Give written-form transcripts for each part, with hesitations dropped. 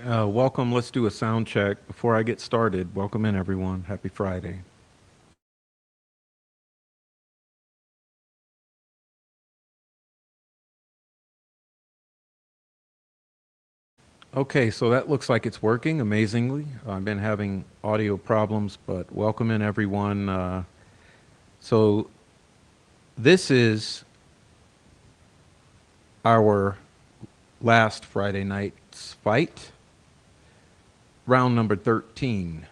Welcome. Let's do a sound check. Before I get started, welcome in everyone. Happy Friday. Okay, so that looks like it's working amazingly. I've been having audio problems, but welcome in everyone. So this is our last Friday night's fight, round number 13.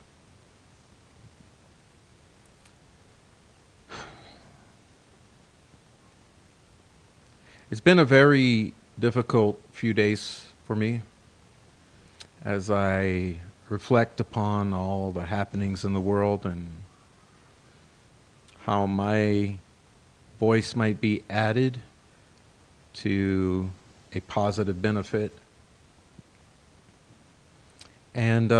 It's been a very difficult few days for me as I reflect upon all the happenings in the world and how my voice might be added to a positive benefit. And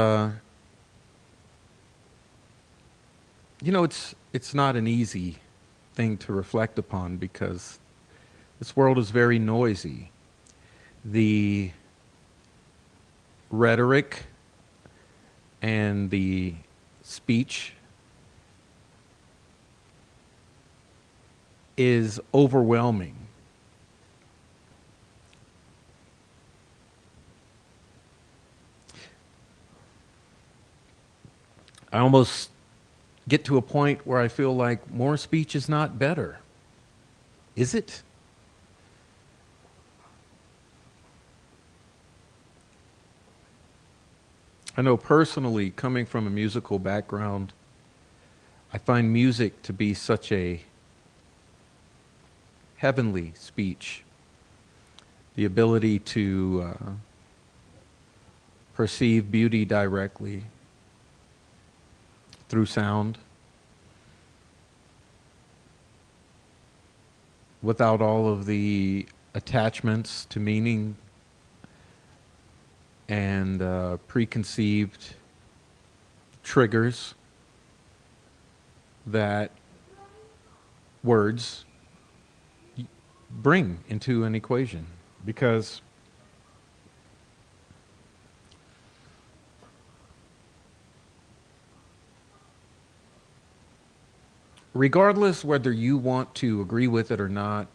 it's not an easy thing to reflect upon because this world is very noisy. The rhetoric and the speech is overwhelming. I almost get to a point where I feel like more speech is not better. Is it? I know personally, coming from a musical background, I find music to be such a heavenly speech. The ability to perceive beauty directly through sound without all of the attachments to meaning and preconceived triggers that words bring into an equation. Because regardless whether you want to agree with it or not,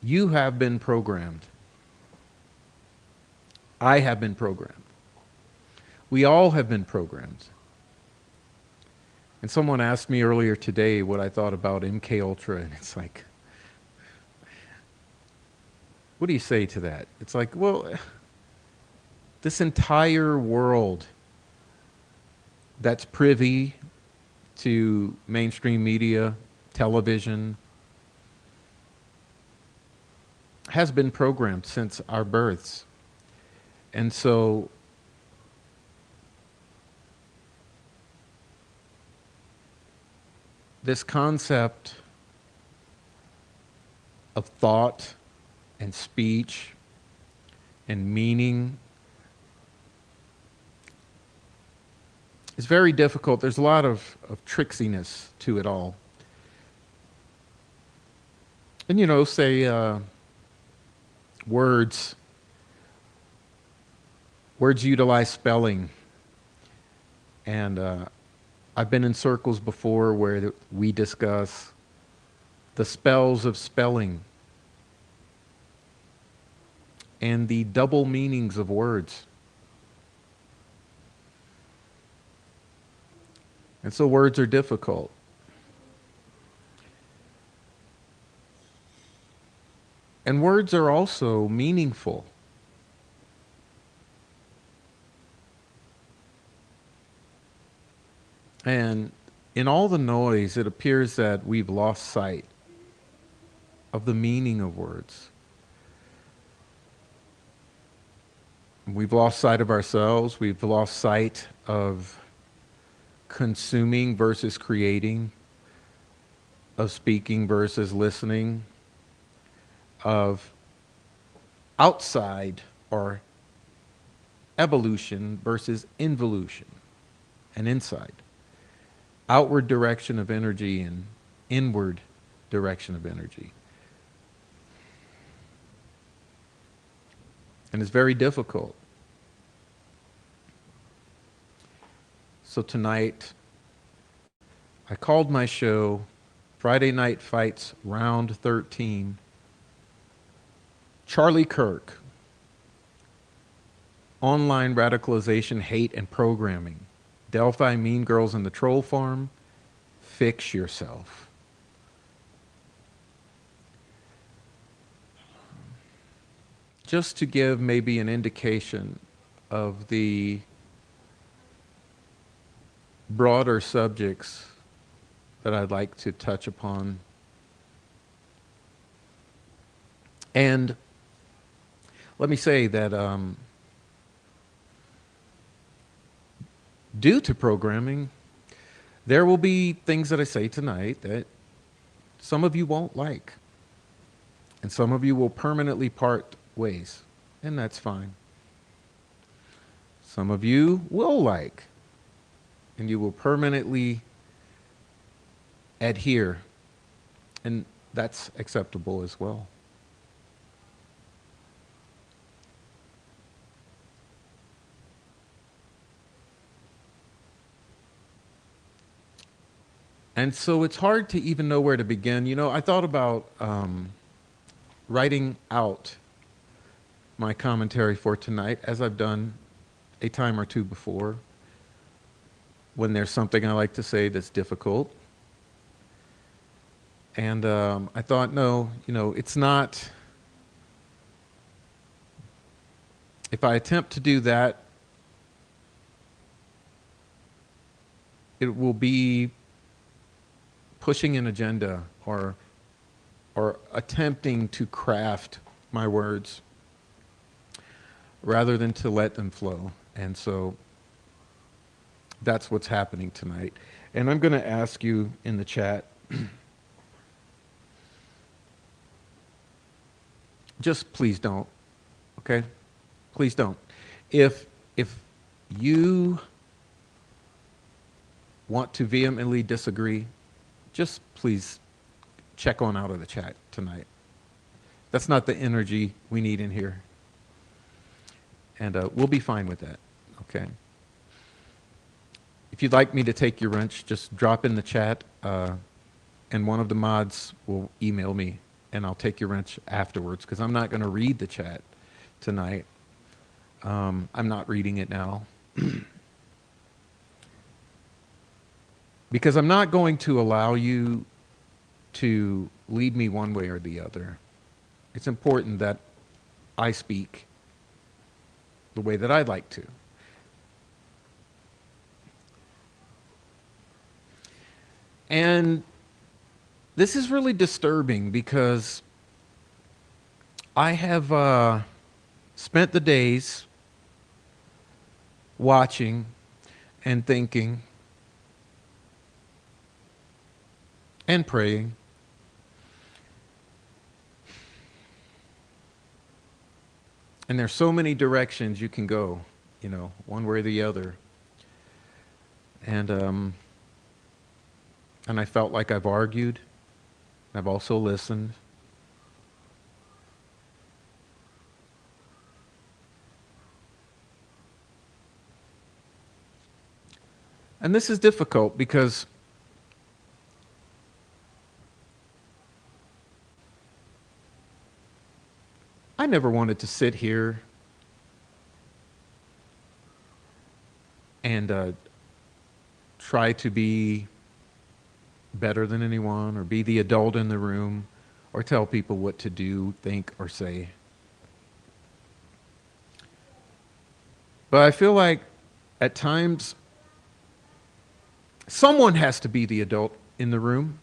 you have been programmed. I have been programmed. We all have been programmed. And someone asked me earlier today what I thought about MK Ultra, and it's like, what do you say to that? It's like, well, this entire world that's privy to mainstream media, television, has been programmed since our births. And so this concept of thought and speech and meaning is very difficult. There's a lot of tricksiness to it all. And say words words utilize spelling. And I've been in circles before where we discuss the spells of spelling and the double meanings of words. And so words are difficult. And words are also meaningful. And in all the noise, it appears that we've lost sight of the meaning of words. We've lost sight of ourselves. We've lost sight of consuming versus creating, of speaking versus listening, of outside or evolution versus involution and inside. Outward direction of energy and inward direction of energy. And it's very difficult. So tonight, I called my show Friday Night Fights Round 13. Charlie Kirk, Online Radicalization, Hate, and Programming. Delphi Mean Girls and the Troll Farm. Fix yourself. Just to give maybe an indication of the broader subjects that I'd like to touch upon. And let me say that due to programming, there will be things that I say tonight that some of you won't like. And some of you will permanently part ways, and that's fine. Some of you will like, and you will permanently adhere, and that's acceptable as well. And so it's hard to even know where to begin. You know, I thought about writing out my commentary for tonight, as I've done a time or two before, when there's something I like to say that's difficult. And I thought, no, you know, it's not. If I attempt to do that, it will be pushing an agenda or attempting to craft my words rather than to let them flow. And so that's what's happening tonight. And I'm going to ask you in the chat, just please don't, okay? Please don't. If you want to vehemently disagree, just please check on out of the chat tonight. That's not the energy we need in here. And we'll be fine with that, okay? If you'd like me to take your wrench, just drop in the chat, and one of the mods will email me, and I'll take your wrench afterwards, because I'm not going to read the chat tonight. I'm not reading it now. Because I'm not going to allow you to lead me one way or the other. It's important that I speak the way that I'd like to. And this is really disturbing because I have spent the days watching and thinking and praying. And there's so many directions you can go, you know, one way or the other. And I felt like I've argued. I've also listened. And this is difficult because I never wanted to sit here and try to be better than anyone or be the adult in the room or tell people what to do, think, or say. But I feel like at times someone has to be the adult in the room,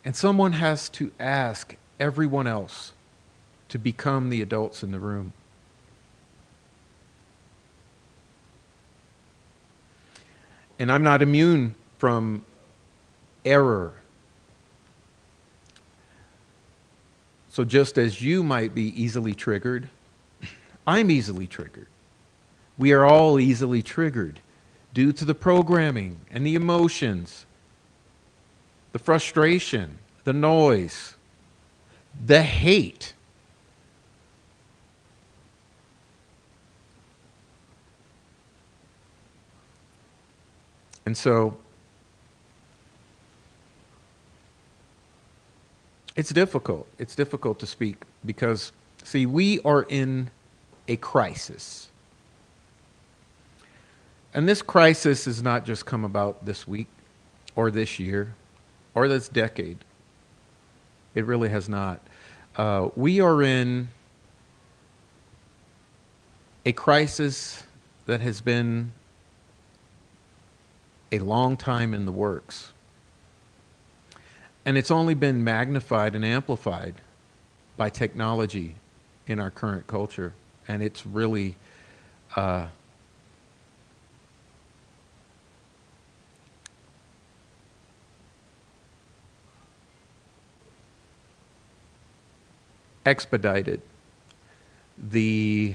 and someone has to ask everyone else to become the adults in the room. And I'm not immune from error. So just as you might be easily triggered, I'm easily triggered. We are all easily triggered due to the programming and the emotions, the frustration, the noise, the hate. And so it's difficult. It's difficult to speak because, see, we are in a crisis. And this crisis has not just come about this week or this year or this decade. It really has not. We are in a crisis that has been a long time in the works. And it's only been magnified and amplified by technology in our current culture. And it's really expedited the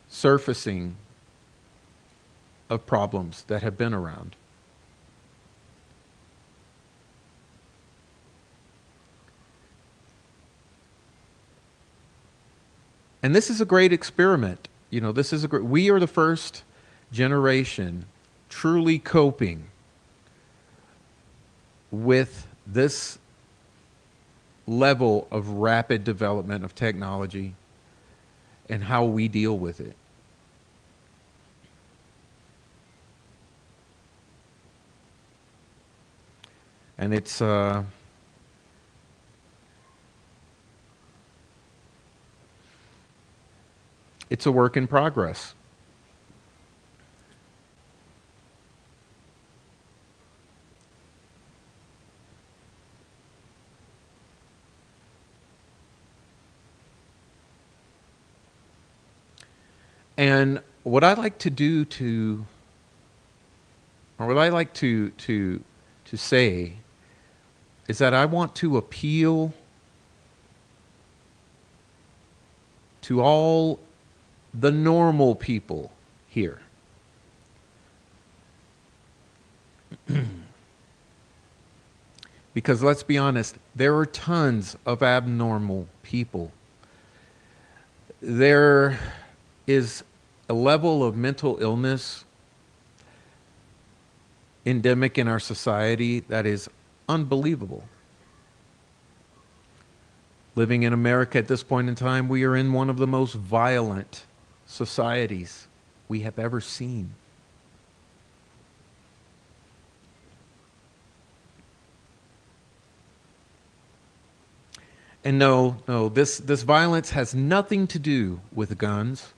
surfacing of problems that have been around. And this is a great experiment. You know, we are the first generation truly coping with this level of rapid development of technology and how we deal with it. And it's a work in progress. And what I like to do or what I like to say is that I want to appeal to all the normal people here. Because let's be honest, there are tons of abnormal people. There is a level of mental illness endemic in our society that is unbelievable. Living in America at this point in time, we are in one of the most violent societies we have ever seen. And no, this violence has nothing to do with guns.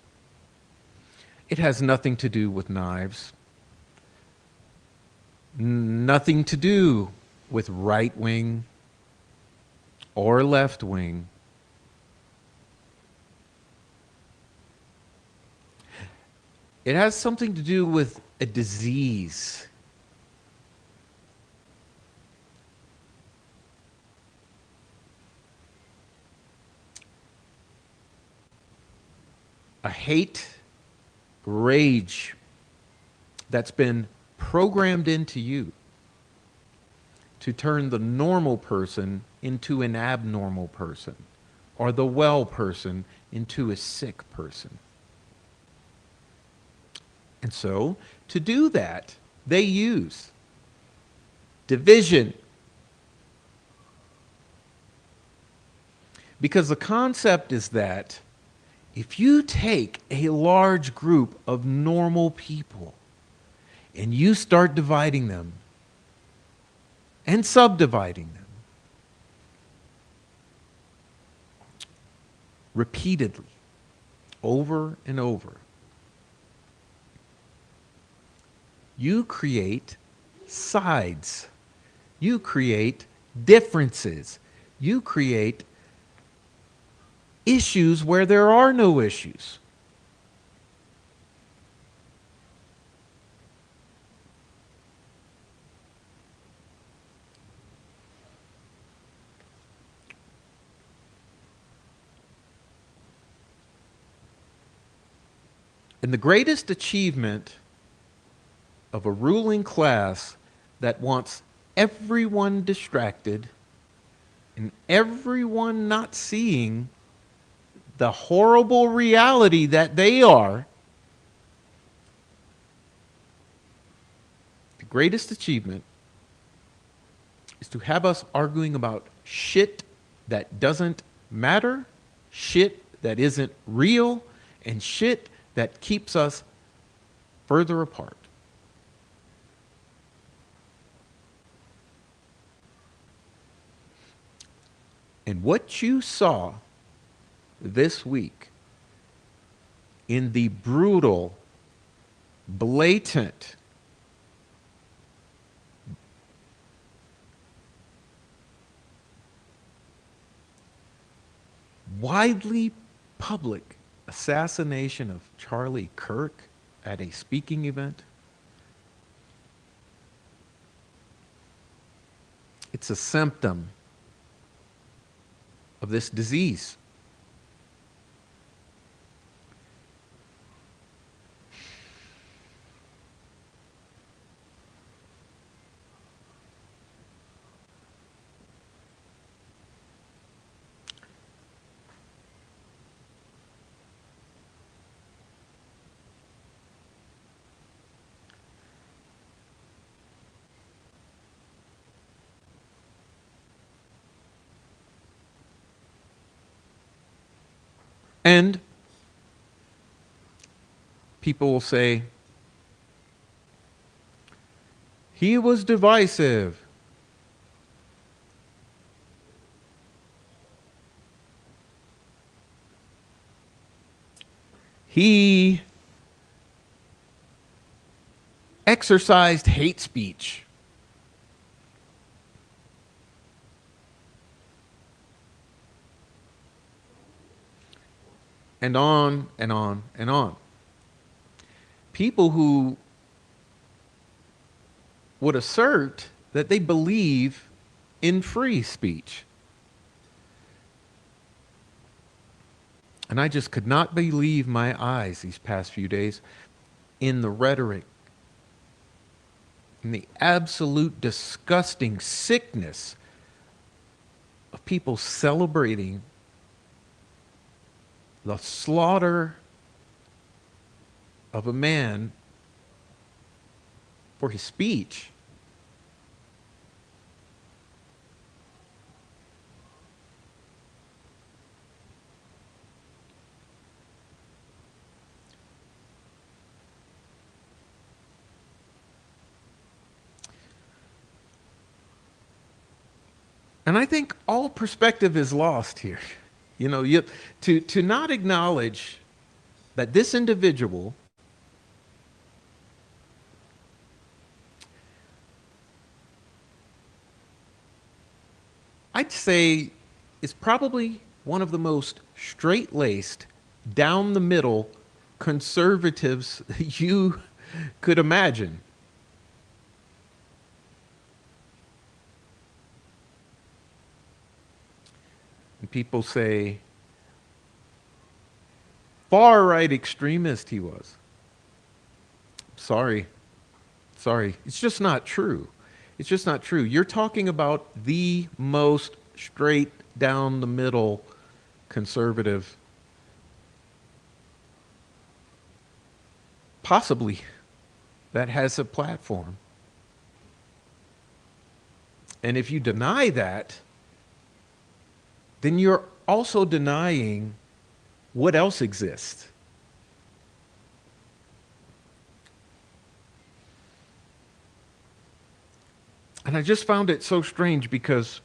It has nothing to do with knives. Nothing to do with right wing or left wing. It has something to do with a disease. A hate, rage that's been programmed into you to turn the normal person into an abnormal person, or the well person into a sick person. And so, to do that, they use division. Because the concept is that if you take a large group of normal people and you start dividing them and subdividing them repeatedly, over and over, you create sides. You create differences. You create issues where there are no issues. And the greatest achievement of a ruling class that wants everyone distracted and everyone not seeing the horrible reality that they are the greatest achievement is to have us arguing about shit that doesn't matter, shit that isn't real, and shit that keeps us further apart. And what you saw this week in the brutal, blatant, widely public assassination of Charlie Kirk at a speaking event, it's a symptom of this disease. And people will say, he was divisive. He exercised hate speech. And on and on and on. People who would assert that they believe in free speech. And I just could not believe my eyes these past few days in the rhetoric, in the absolute disgusting sickness of people celebrating the slaughter of a man for his speech. And I think all perspective is lost here. You know, to not acknowledge that this individual I'd say is probably one of the most straight-laced, down the middle conservatives you could imagine. And people say, far-right extremist he was. Sorry. It's just not true. It's just not true. You're talking about the most straight down the middle conservative possibly that has a platform. And if you deny that, then you're also denying what else exists. And I just found it so strange because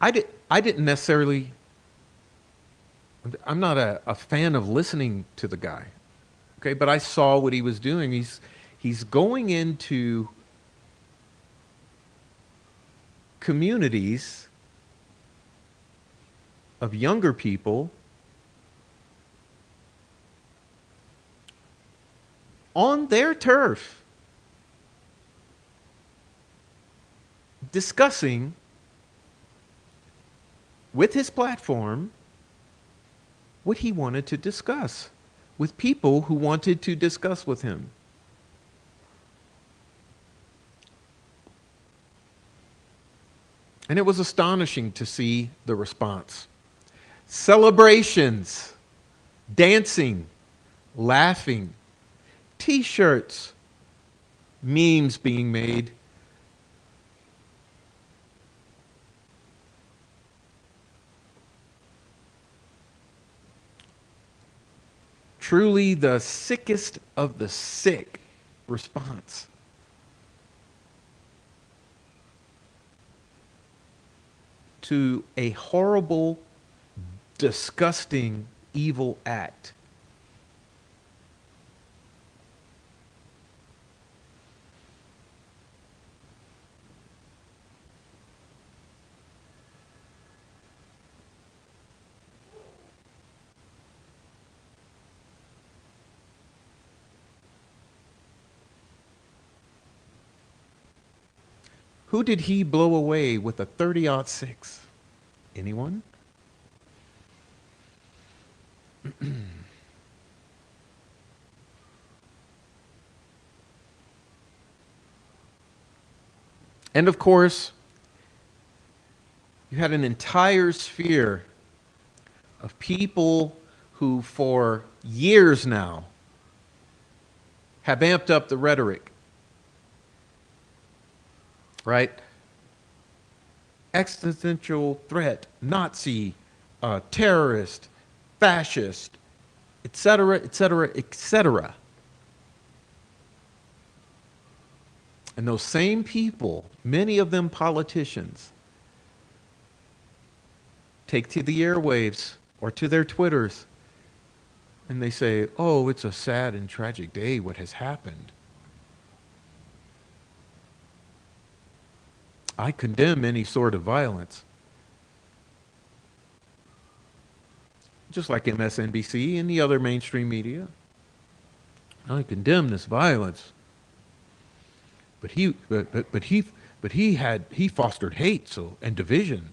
I didn't necessarily, I'm not a fan of listening to the guy, okay? But I saw what he was doing. He's going into communities of younger people on their turf, discussing with his platform what he wanted to discuss with people who wanted to discuss with him. And it was astonishing to see the response. Celebrations, dancing, laughing, t-shirts, memes being made. Truly the sickest of the sick response. To a horrible, disgusting, evil act. Who did he blow away with a 30-06? Anyone? And of course, you had an entire sphere of people who, for years now, have amped up the rhetoric, right? Existential threat, Nazi, terrorist, fascist, etc., etc., etc. And those same people, many of them politicians, take to the airwaves or to their Twitters and they say, oh, it's a sad and tragic day, what has happened. I condemn any sort of violence. Just like MSNBC and the other mainstream media. I condemn this violence. But he fostered hate and division.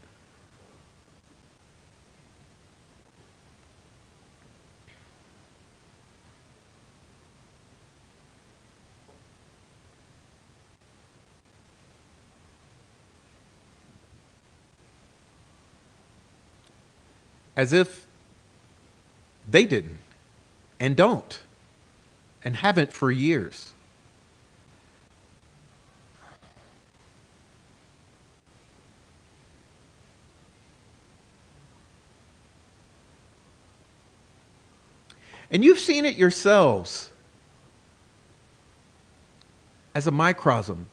As if they didn't and don't and haven't for years. And you've seen it yourselves as a microcosm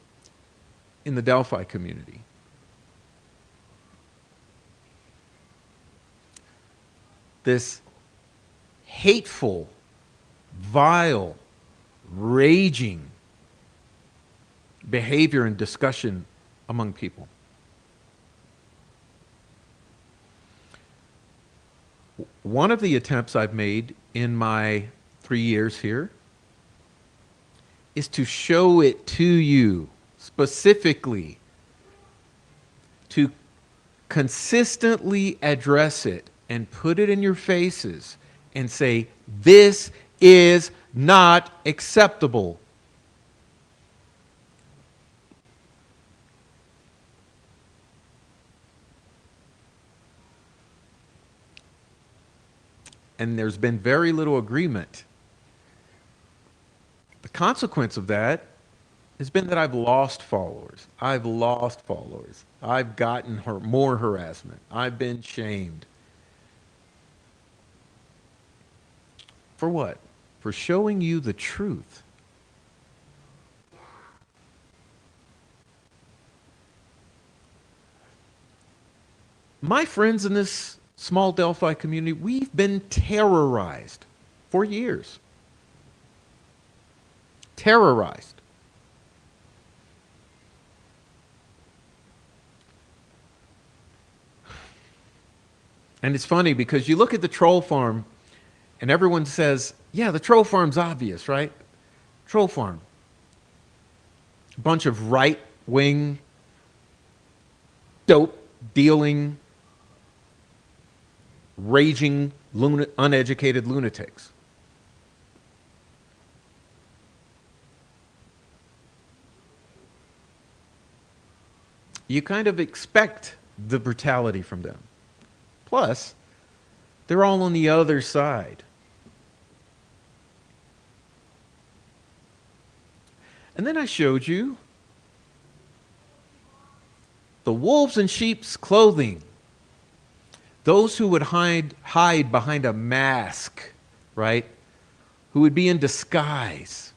in the Delphi community. This hateful, vile, raging behavior and discussion among people. One of the attempts I've made in my 3 years here is to show it to you specifically, to consistently address it and put it in your faces and say, this is not acceptable. And there's been very little agreement. The consequence of that has been that I've lost followers. I've lost followers. I've gotten more harassment. I've been shamed. For what? For showing you the truth. My friends in this small Delphi community, we've been terrorized for years. Terrorized. And it's funny because you look at the troll farm and everyone says, yeah, the troll farm's obvious, right? Troll farm. A bunch of right-wing, dope dealing, raging, uneducated lunatics. You kind of expect the brutality from them. Plus, they're all on the other side. And then I showed you the wolves in sheep's clothing. Those who would hide behind a mask, right? Who would be in disguise.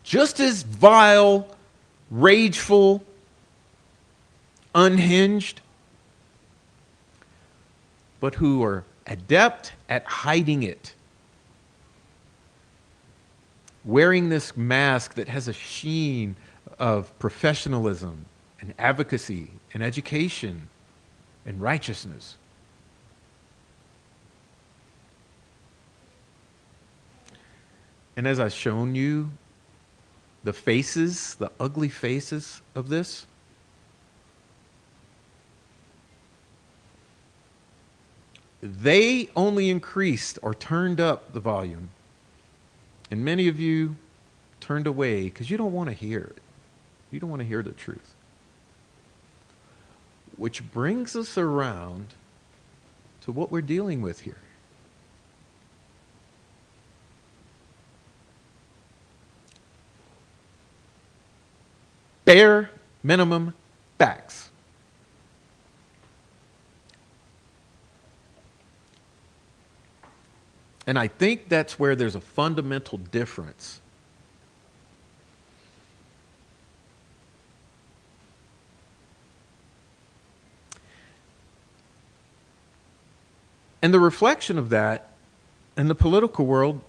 Just as vile, rageful, unhinged, but who are adept at hiding it. Wearing this mask that has a sheen of professionalism and advocacy and education and righteousness. And as I've shown you, the faces, the ugly faces of this, they only increased or turned up the volume. And many of you turned away because you don't want to hear it. You don't want to hear the truth. Which brings us around to what we're dealing with here. Bare minimum facts. And I think that's where there's a fundamental difference. And the reflection of that in the political world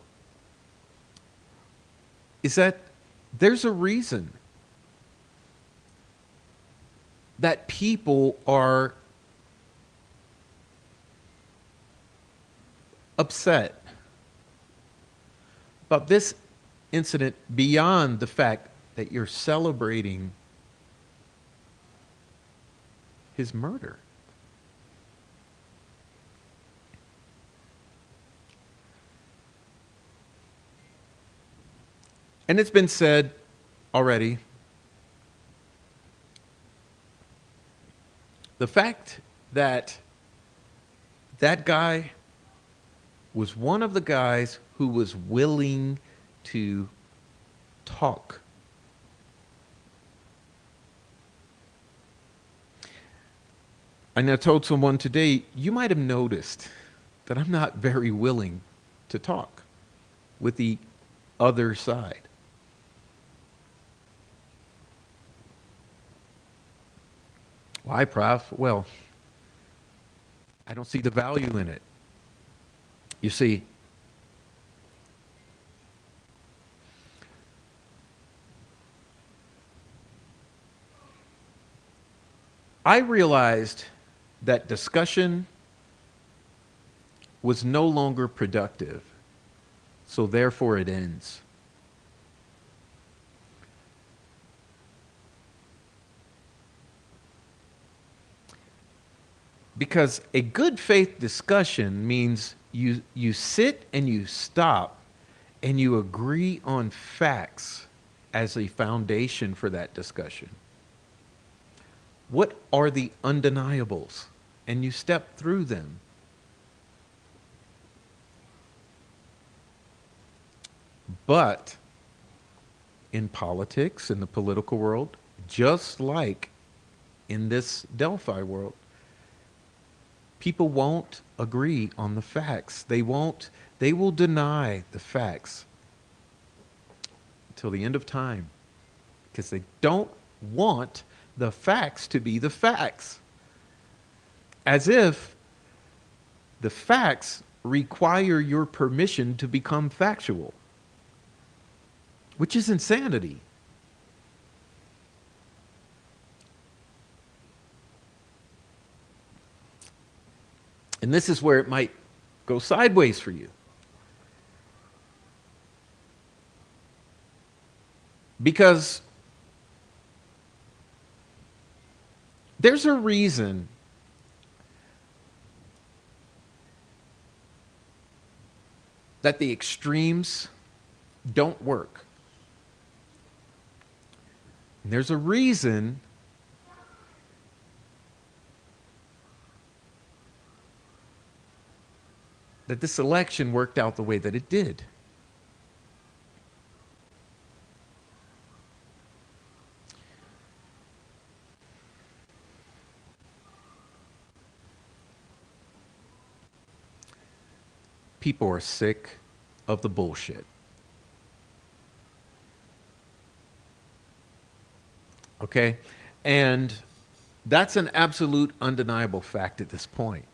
is that there's a reason that people are upset about this incident beyond the fact that you're celebrating his murder. And it's been said already, the fact that that guy was one of the guys who was willing to talk. And I told someone today, you might have noticed that I'm not very willing to talk with the other side. Why, Prof? Well, I don't see the value in it. You see, I realized that discussion was no longer productive, so therefore it ends. Because a good faith discussion means you sit and you stop and you agree on facts as a foundation for that discussion. What are the undeniables? And you step through them. But in politics, in the political world, just like in this Delphi world, people won't agree on the facts. They will deny the facts until the end of time because they don't want the facts to be the facts. As if the facts require your permission to become factual, which is insanity. And this is where it might go sideways for you. Because there's a reason that the extremes don't work. And there's a reason that this election worked out the way that it did. People are sick of the bullshit. Okay? And that's an absolute undeniable fact at this point.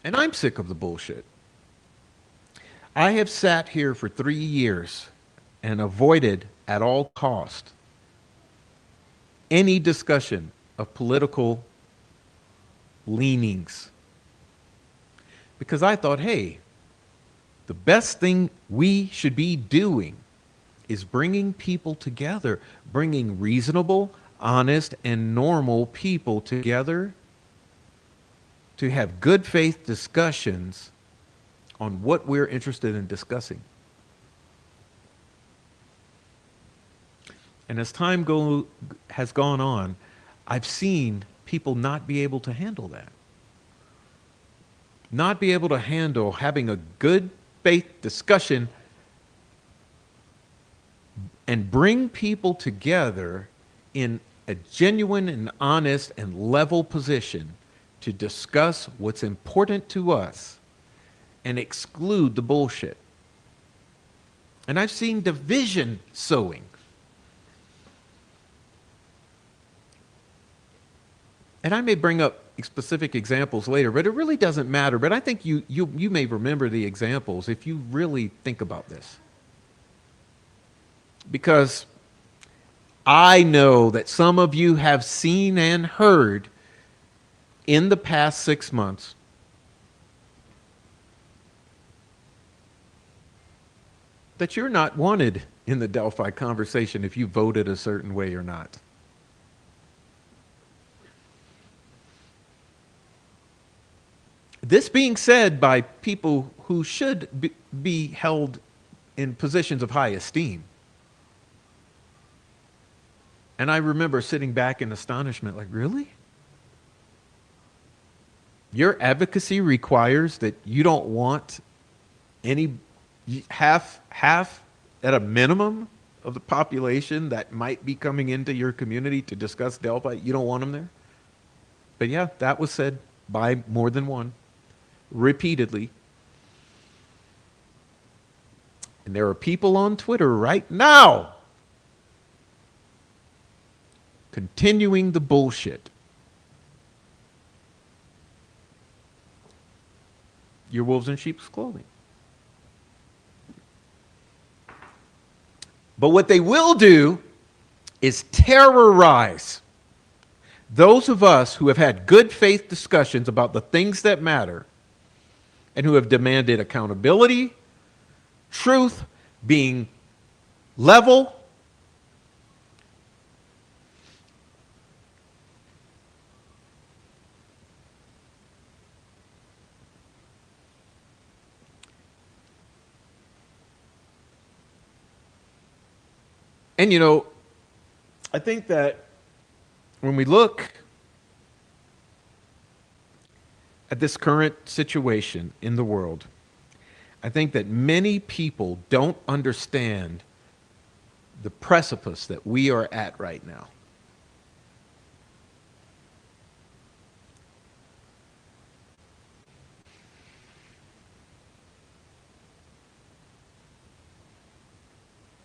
And I'm sick of the bullshit. I have sat here for 3 years and avoided at all cost any discussion of political leanings because I thought, hey, the best thing we should be doing is bringing people together, bringing reasonable, honest, and normal people together to have good faith discussions on what we're interested in discussing. And as has gone on, I've seen people not be able to handle that. Not be able to handle having a good faith discussion and bring people together in a genuine and honest and level position to discuss what's important to us and exclude the bullshit. And I've seen division sowing. And I may bring up specific examples later, but it really doesn't matter. But I think you may remember the examples if you really think about this. Because I know that some of you have seen and heard in the past 6 months that you're not wanted in the Delphi conversation if you voted a certain way or not. This being said by people who should be held in positions of high esteem. And I remember sitting back in astonishment, like, really? Your advocacy requires that you don't want any half at a minimum of the population that might be coming into your community to discuss Delphi. You don't want them there? But yeah, that was said by more than one, repeatedly. And there are people on Twitter right now continuing the bullshit. You're wolves in sheep's clothing. But what they will do is terrorize those of us who have had good faith discussions about the things that matter and who have demanded accountability, truth, being level. And you know, I think that when we look at this current situation in the world, I think that many people don't understand the precipice that we are at right now.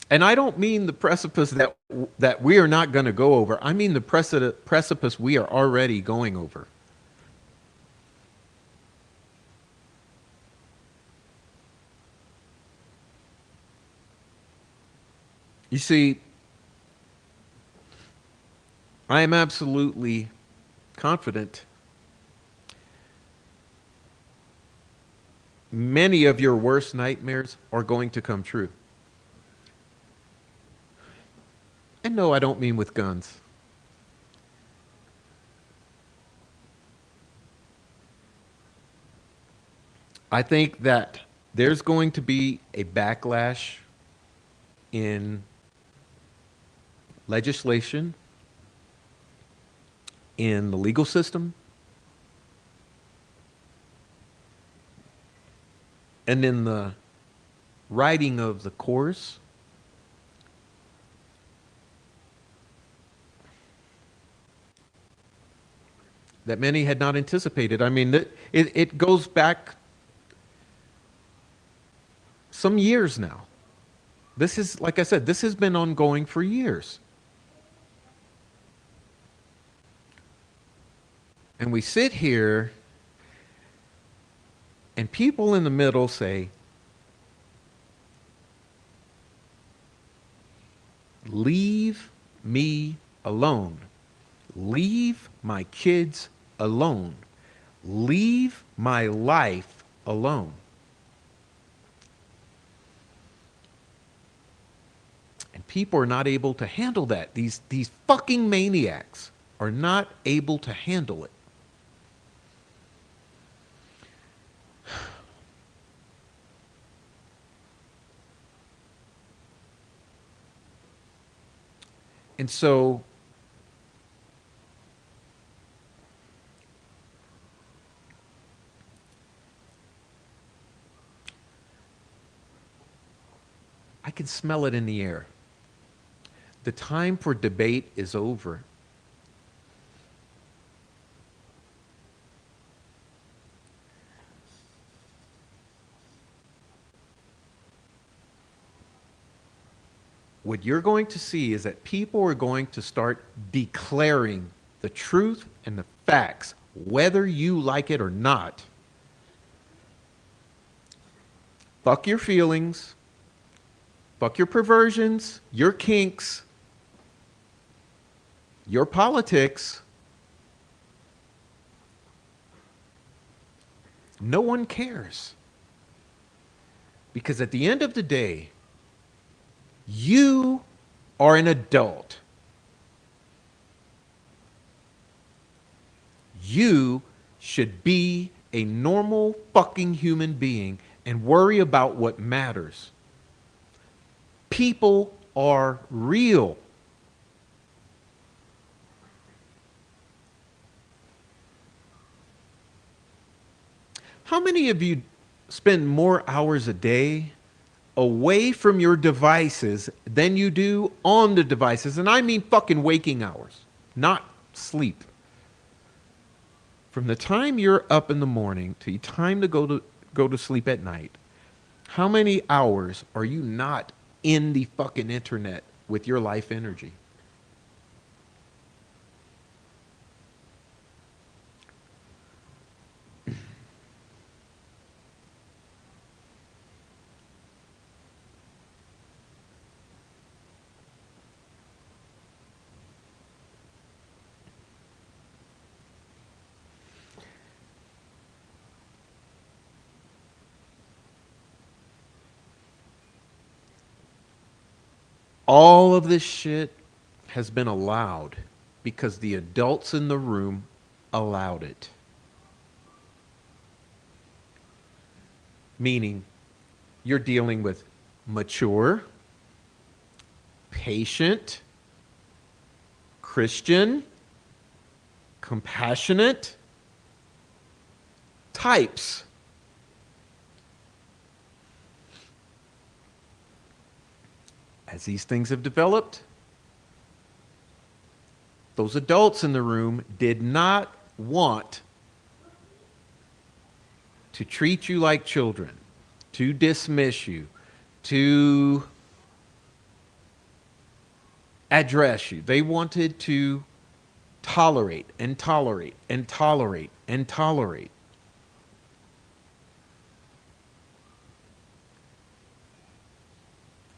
And I don't mean the precipice that we are not going to go over. I mean the precipice we are already going over. You see, I am absolutely confident many of your worst nightmares are going to come true. And no, I don't mean with guns. I think that there's going to be a backlash in legislation, in the legal system, And in the writing of the course, that many had not anticipated. I mean, it goes back some years now. This is, like I said, this has been ongoing for years. And we sit here, and people in the middle say, leave me alone. Leave my kids alone. Leave my life alone. And people are not able to handle that. These fucking maniacs are not able to handle it. And so I can smell it in the air. The time for debate is over. What you're going to see is that people are going to start declaring the truth and the facts, whether you like it or not. Fuck your feelings. Fuck your perversions, your kinks, your politics. No one cares. Because at the end of the day, you are an adult. You should be a normal fucking human being and worry about what matters. People are real. How many of you spend more hours a day away from your devices than you do on the devices? And I mean fucking waking hours, not sleep. From the time you're up in the morning to the time to go to sleep at night, how many hours are you not in the fucking internet with your life energy? All of this shit has been allowed because the adults in the room allowed it. Meaning, you're dealing with mature, patient, Christian, compassionate types. As these things have developed, those adults in the room did not want to treat you like children, to dismiss you, to address you. They wanted to tolerate and tolerate and tolerate and tolerate.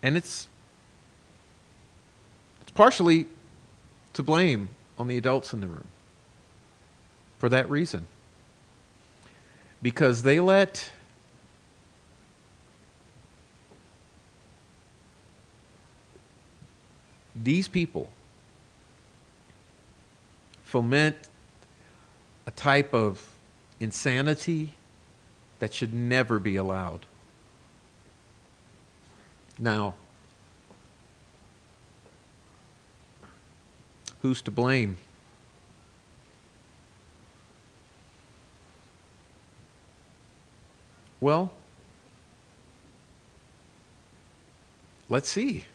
And it's partially to blame on the adults in the room for that reason. Because they let these people foment a type of insanity that should never be allowed. Now, who's to blame? Well, Let's see.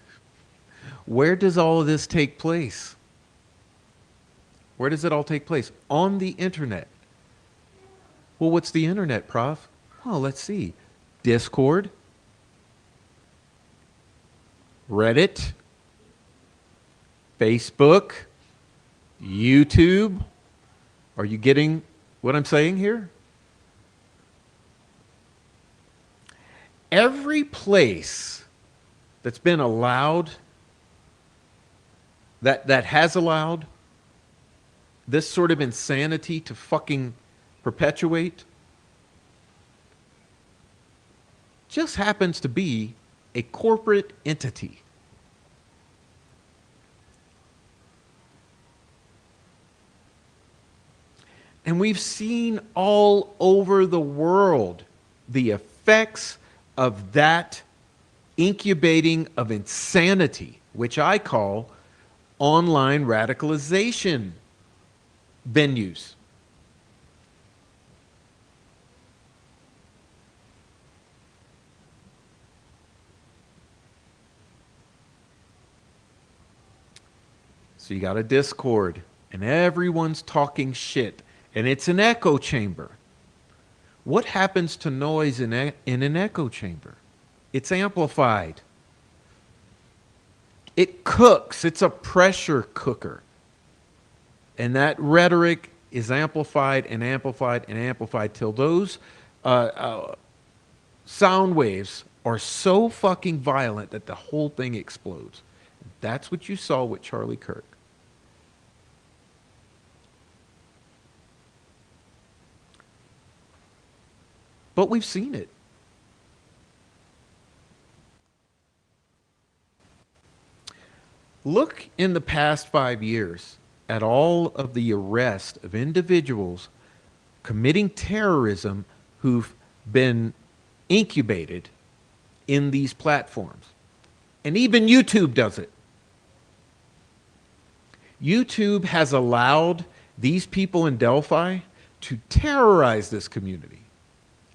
Where does all of this take place? Where does it all take place? On the internet. Well, what's the internet, Prof? Well, let's see. Discord, Reddit, Facebook, YouTube. Are you getting what I'm saying here? Every place that's been allowed, that has allowed this sort of insanity to fucking perpetuate, just happens to be a corporate entity. And we've seen all over the world the effects of that incubating of insanity, which I call online radicalization venues. So you got a Discord, and everyone's talking shit, and it's an echo chamber. What happens to noise in an echo chamber? It's amplified. It cooks. It's a pressure cooker. And that rhetoric is amplified and amplified and amplified till those sound waves are so fucking violent that the whole thing explodes. That's what you saw with Charlie Kirk. But we've seen it. Look in the past 5 years at all of the arrest of individuals committing terrorism who've been incubated in these platforms. And even YouTube does it. YouTube has allowed these people in Delphi to terrorize this community.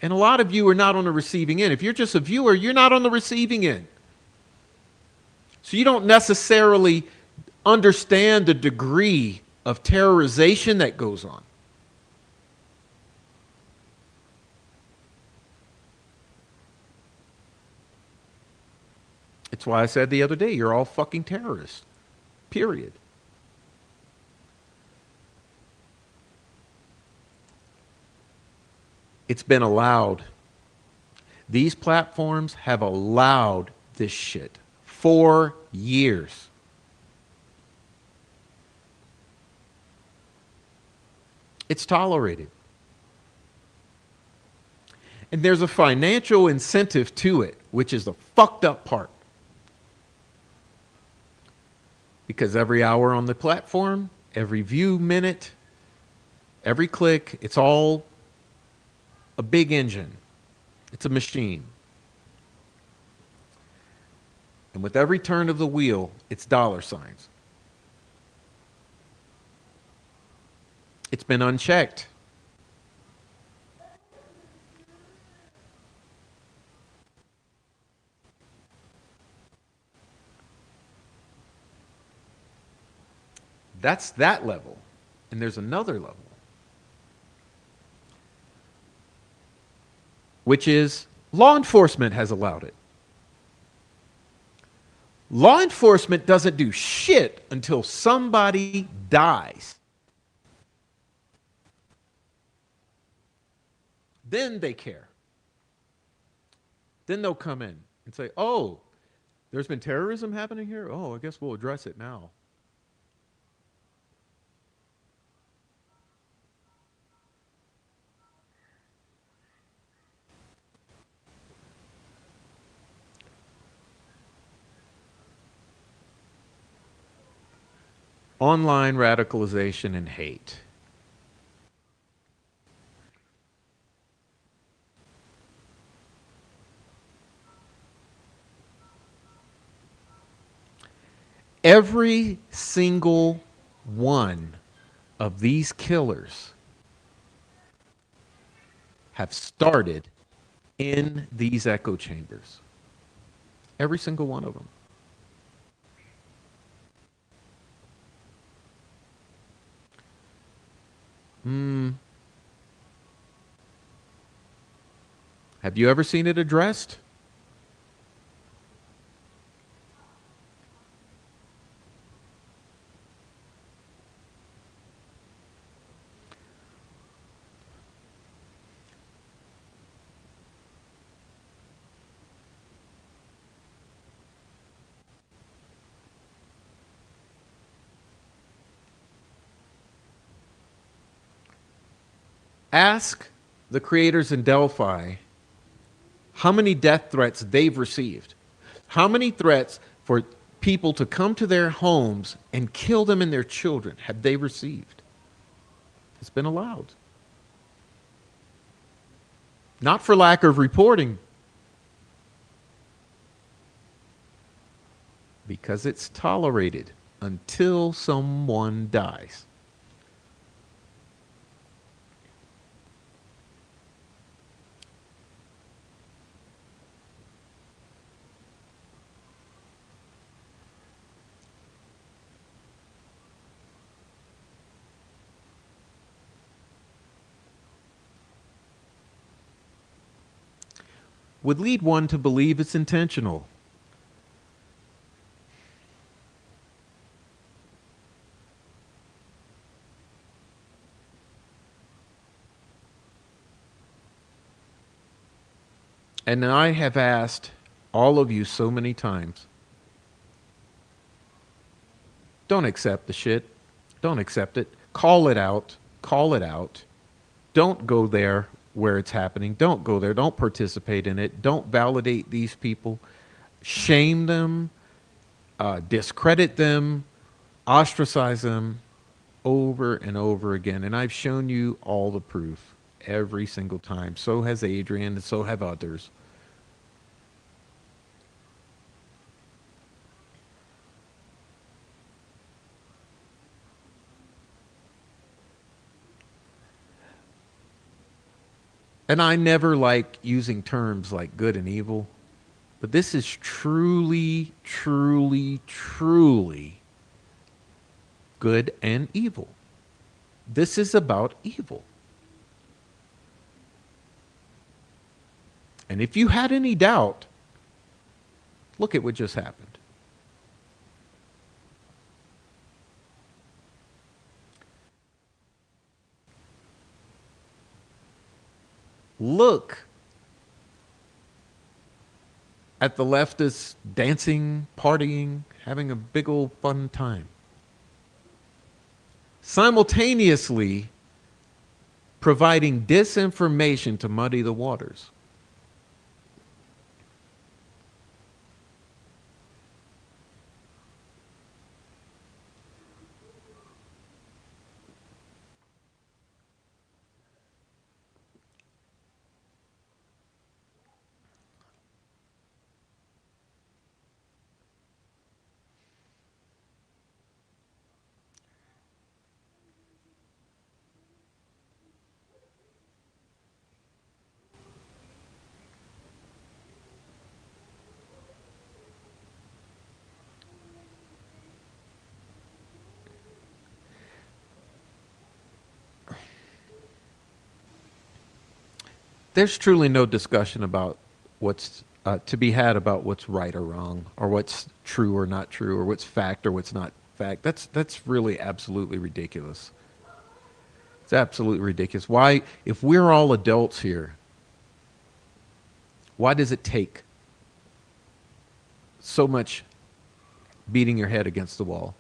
And a lot of you are not on the receiving end. If you're just a viewer, you're not on the receiving end. So you don't necessarily understand the degree of terrorization that goes on. It's why I said the other day, you're all fucking terrorists. Period. It's been allowed. These platforms have allowed this shit for years. It's tolerated. And there's a financial incentive to it, which is the fucked up part. Because every hour on the platform, every view minute, every click, it's all a big engine. It's a machine. And with every turn of the wheel, it's dollar signs. It's been unchecked. That's that level. And there's another level, which is law enforcement has allowed it. Law enforcement doesn't do shit until somebody dies. Then they care. Then they'll come in and say, oh, there's been terrorism happening here? Oh, I guess we'll address it now. Online radicalization and hate. Every single one of these killers have started in these echo chambers. Every single one of them. Mm, have you ever seen it addressed? Ask the creators in Delphi how many death threats they've received. How many threats for people to come to their homes and kill them and their children have they received? It's been allowed. Not for lack of reporting, because it's tolerated until someone dies. Would lead one to believe it's intentional. And I have asked all of you so many times, don't accept the shit. Don't accept it. Call it out. Call it out. Don't go there where it's happening. Don't go there. Don't participate in it. Don't validate these people. Shame them, discredit them, ostracize them over and over again. And I've shown you all the proof every single time. So has Adrian, and so have others. And I never like using terms like good and evil, but this is truly, truly, truly good and evil. This is about evil. And if you had any doubt, look at what just happened. Look at the leftists dancing, partying, having a big old fun time. Simultaneously providing disinformation to muddy the waters. There's truly no discussion about what's to be had about what's right or wrong, or what's true or not true, or what's fact or what's not fact. That's really absolutely ridiculous. It's absolutely ridiculous. Why, if we're all adults here, why does it take so much beating your head against the wall?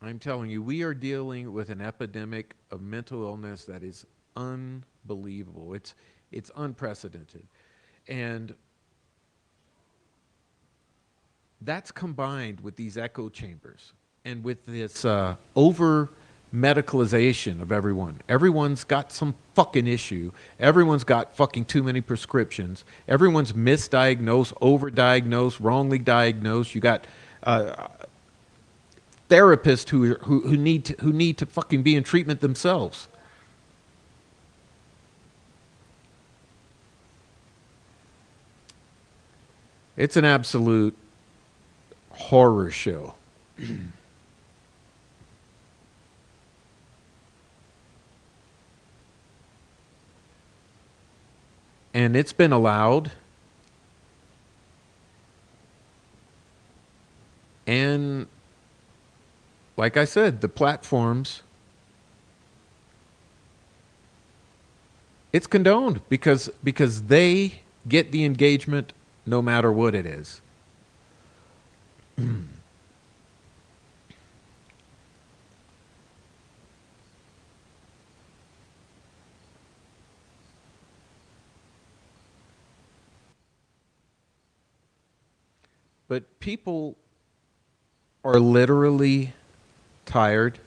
I'm telling you, we are dealing with an epidemic of mental illness that is unbelievable. It's unprecedented. And that's combined with these echo chambers and with this over medicalization of everyone. Everyone's got some fucking issue. Everyone's got fucking too many prescriptions. Everyone's misdiagnosed, overdiagnosed, wrongly diagnosed. You got therapists who need to fucking be in treatment themselves. It's an absolute horror show. And it's been allowed. And like I said, the platforms, it's condoned because they get the engagement no matter what it is. But people are literally tired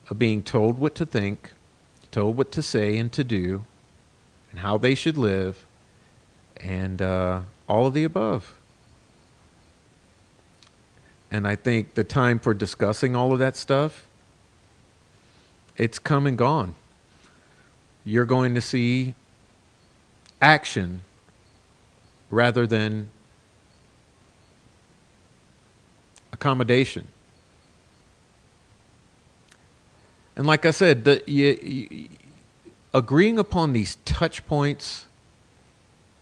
of being told what to think, told what to say and to do, and how they should live, and all of the above. And I think the time for discussing all of that stuff, it's come and gone. You're going to see action rather than accommodation. And like I said, agreeing upon these touch points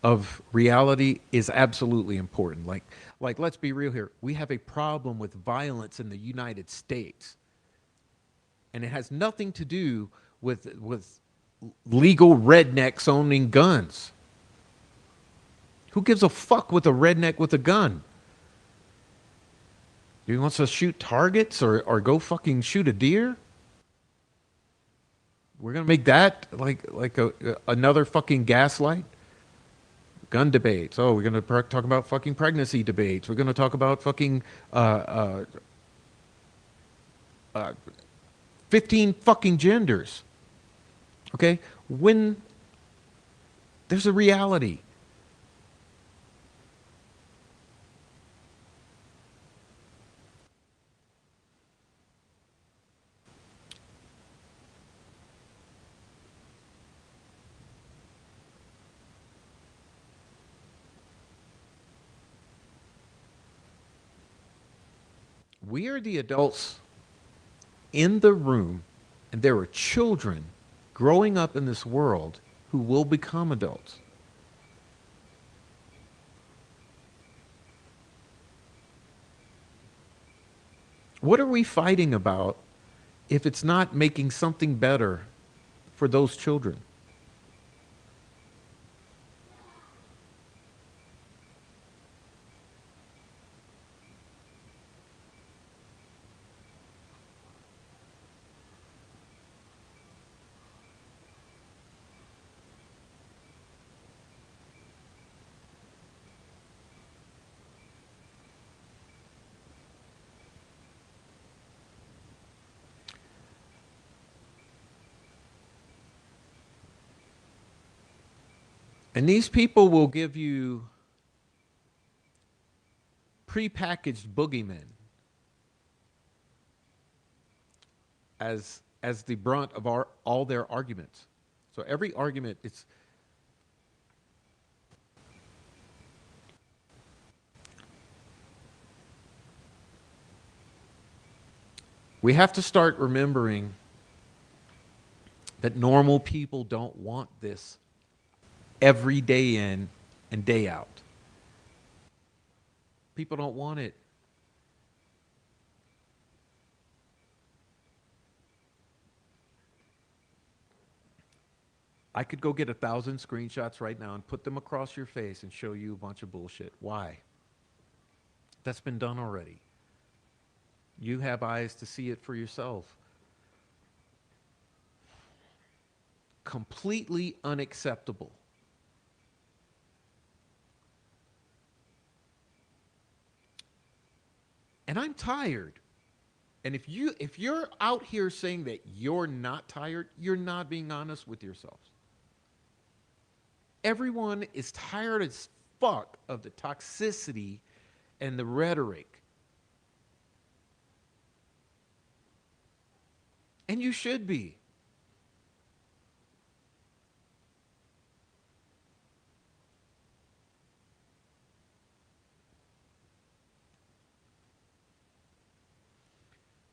of reality is absolutely important. Like let's be real here. We have a problem with violence in the United States, and it has nothing to do with legal rednecks owning guns. Who gives a fuck with a redneck with a gun? He wants to shoot targets or go fucking shoot a deer? We're gonna make that another fucking gaslight. Gun debates. Oh, we're gonna talk about fucking pregnancy debates. We're gonna talk about fucking uh, uh, 15 fucking genders. Okay, when there's a reality. We are the adults in the room, and there are children growing up in this world who will become adults. What are we fighting about if it's not making something better for those children? And these people will give you prepackaged boogeymen as the brunt of all their arguments. So every argument, it's we have to start remembering that normal people don't want this every day in and day out. People don't want it. I could go get 1,000 screenshots right now and put them across your face and show you a bunch of bullshit. Why? That's been done already. You have eyes to see it for yourself. Completely unacceptable. And I'm tired. And if you're out here saying that you're not tired, you're not being honest with yourselves. Everyone is tired as fuck of the toxicity and the rhetoric. And you should be.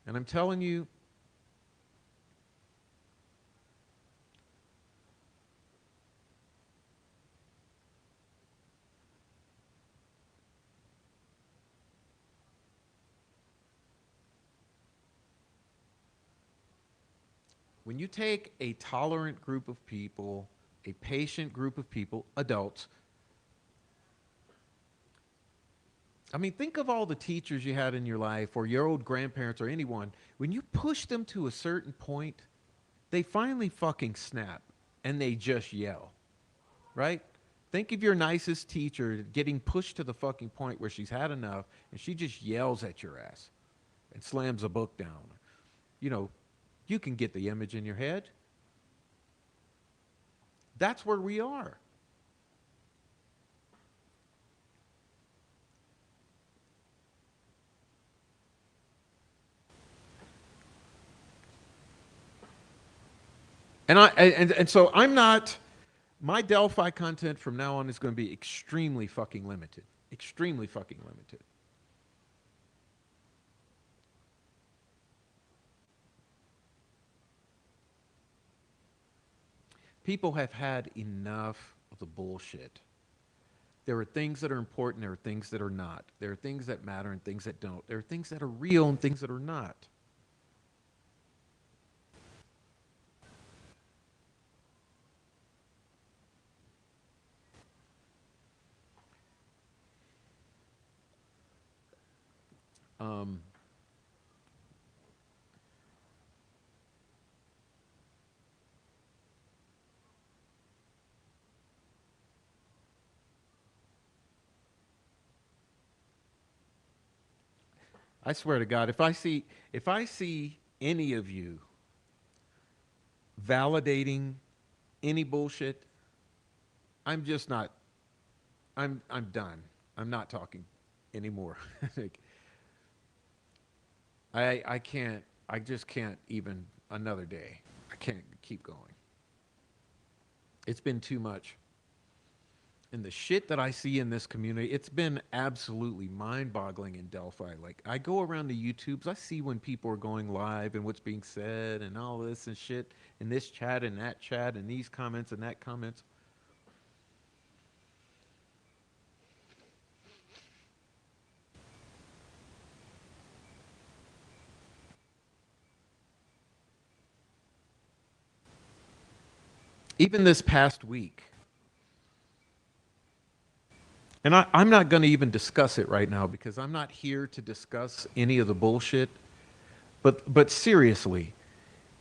And I'm telling you, when you take a tolerant group of people, a patient group of people, adults, I mean, think of all the teachers you had in your life or your old grandparents or anyone. When you push them to a certain point, they finally fucking snap and they just yell, right? Think of your nicest teacher getting pushed to the fucking point where she's had enough and she just yells at your ass and slams a book down. You know, you can get the image in your head. That's where we are. And so I'm not my Delphi content from now on is going to be extremely fucking limited. Extremely fucking limited. People have had enough of the bullshit. There are things that are important, there are things that are not. There are things that matter and things that don't. There are things that are real and things that are not. Um, I swear to God, if I see any of you validating any bullshit, I'm just not. I'm done. I'm not talking anymore. Like, I can't. I just can't even another day. I can't keep going. It's been too much. And the shit that I see in this community, it's been absolutely mind-boggling in Delphi. Like I go around the YouTubes, I see when people are going live and what's being said and all this and shit in this chat and these comments and that comments. Even this past week, and I'm not going to even discuss it right now because I'm not here to discuss any of the bullshit. But seriously,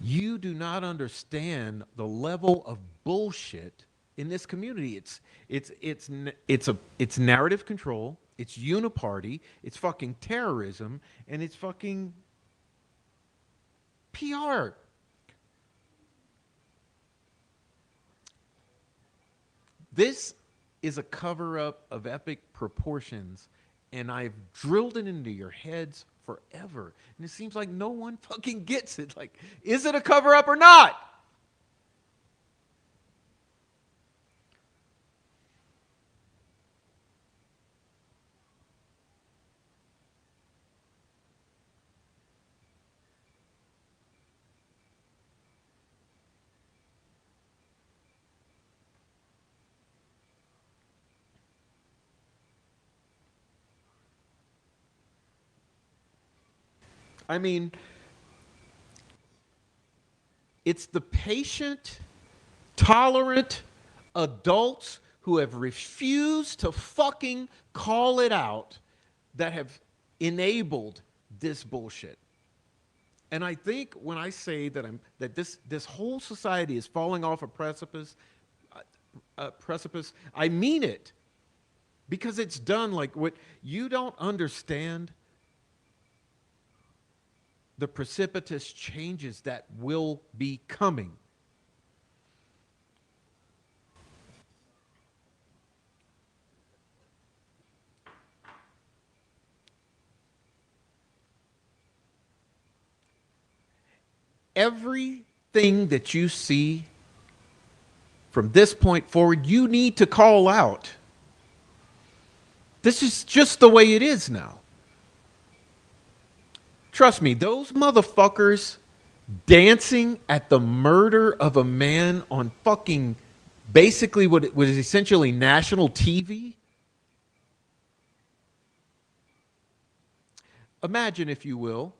you do not understand the level of bullshit in this community. It's narrative control. It's uniparty. It's fucking terrorism, and it's fucking PR. This is a cover up of epic proportions, and I've drilled it into your heads forever. And it seems like no one fucking gets it. Like, is it a cover up or not? I mean, it's the patient, tolerant adults who have refused to fucking call it out that have enabled this bullshit. And I think when I say that this whole society is falling off a precipice, I mean it because it's done like what you don't understand the precipitous changes that will be coming. everything that you see from this point forward, you need to call out. This is just the way it is now. Trust me, those motherfuckers dancing at the murder of a man on fucking basically what was essentially national TV. Imagine, if you will,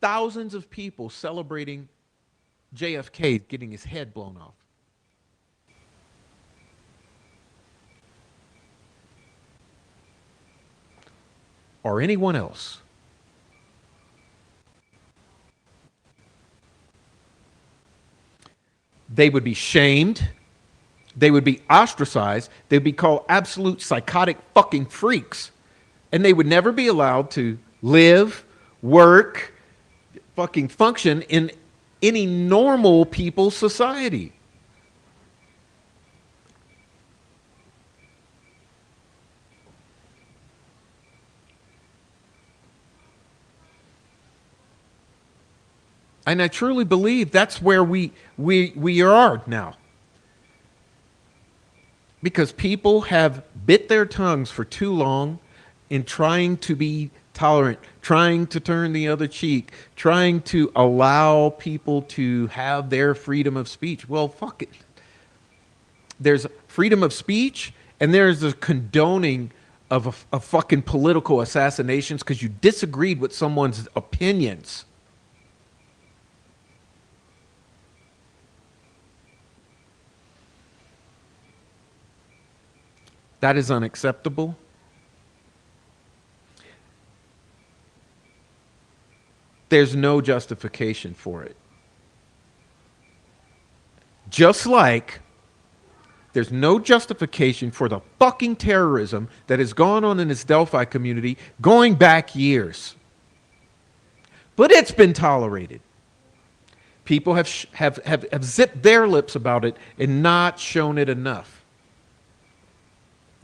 thousands of people celebrating JFK getting his head blown off. Or anyone else. They would be shamed. They would be ostracized. They'd be called absolute psychotic fucking freaks. And they would never be allowed to live, work, fucking function in any normal people's society. And I truly believe that's where we are now. Because people have bit their tongues for too long in trying to be tolerant, trying to turn the other cheek, trying to allow people to have their freedom of speech. Well, fuck it. There's freedom of speech, and there's a condoning of fucking political assassinations because you disagreed with someone's opinions. That is unacceptable. There's no justification for it. Just like there's no justification for the fucking terrorism that has gone on in this Delphi community going back years. But it's been tolerated. People have zipped their lips about it and not shown it enough.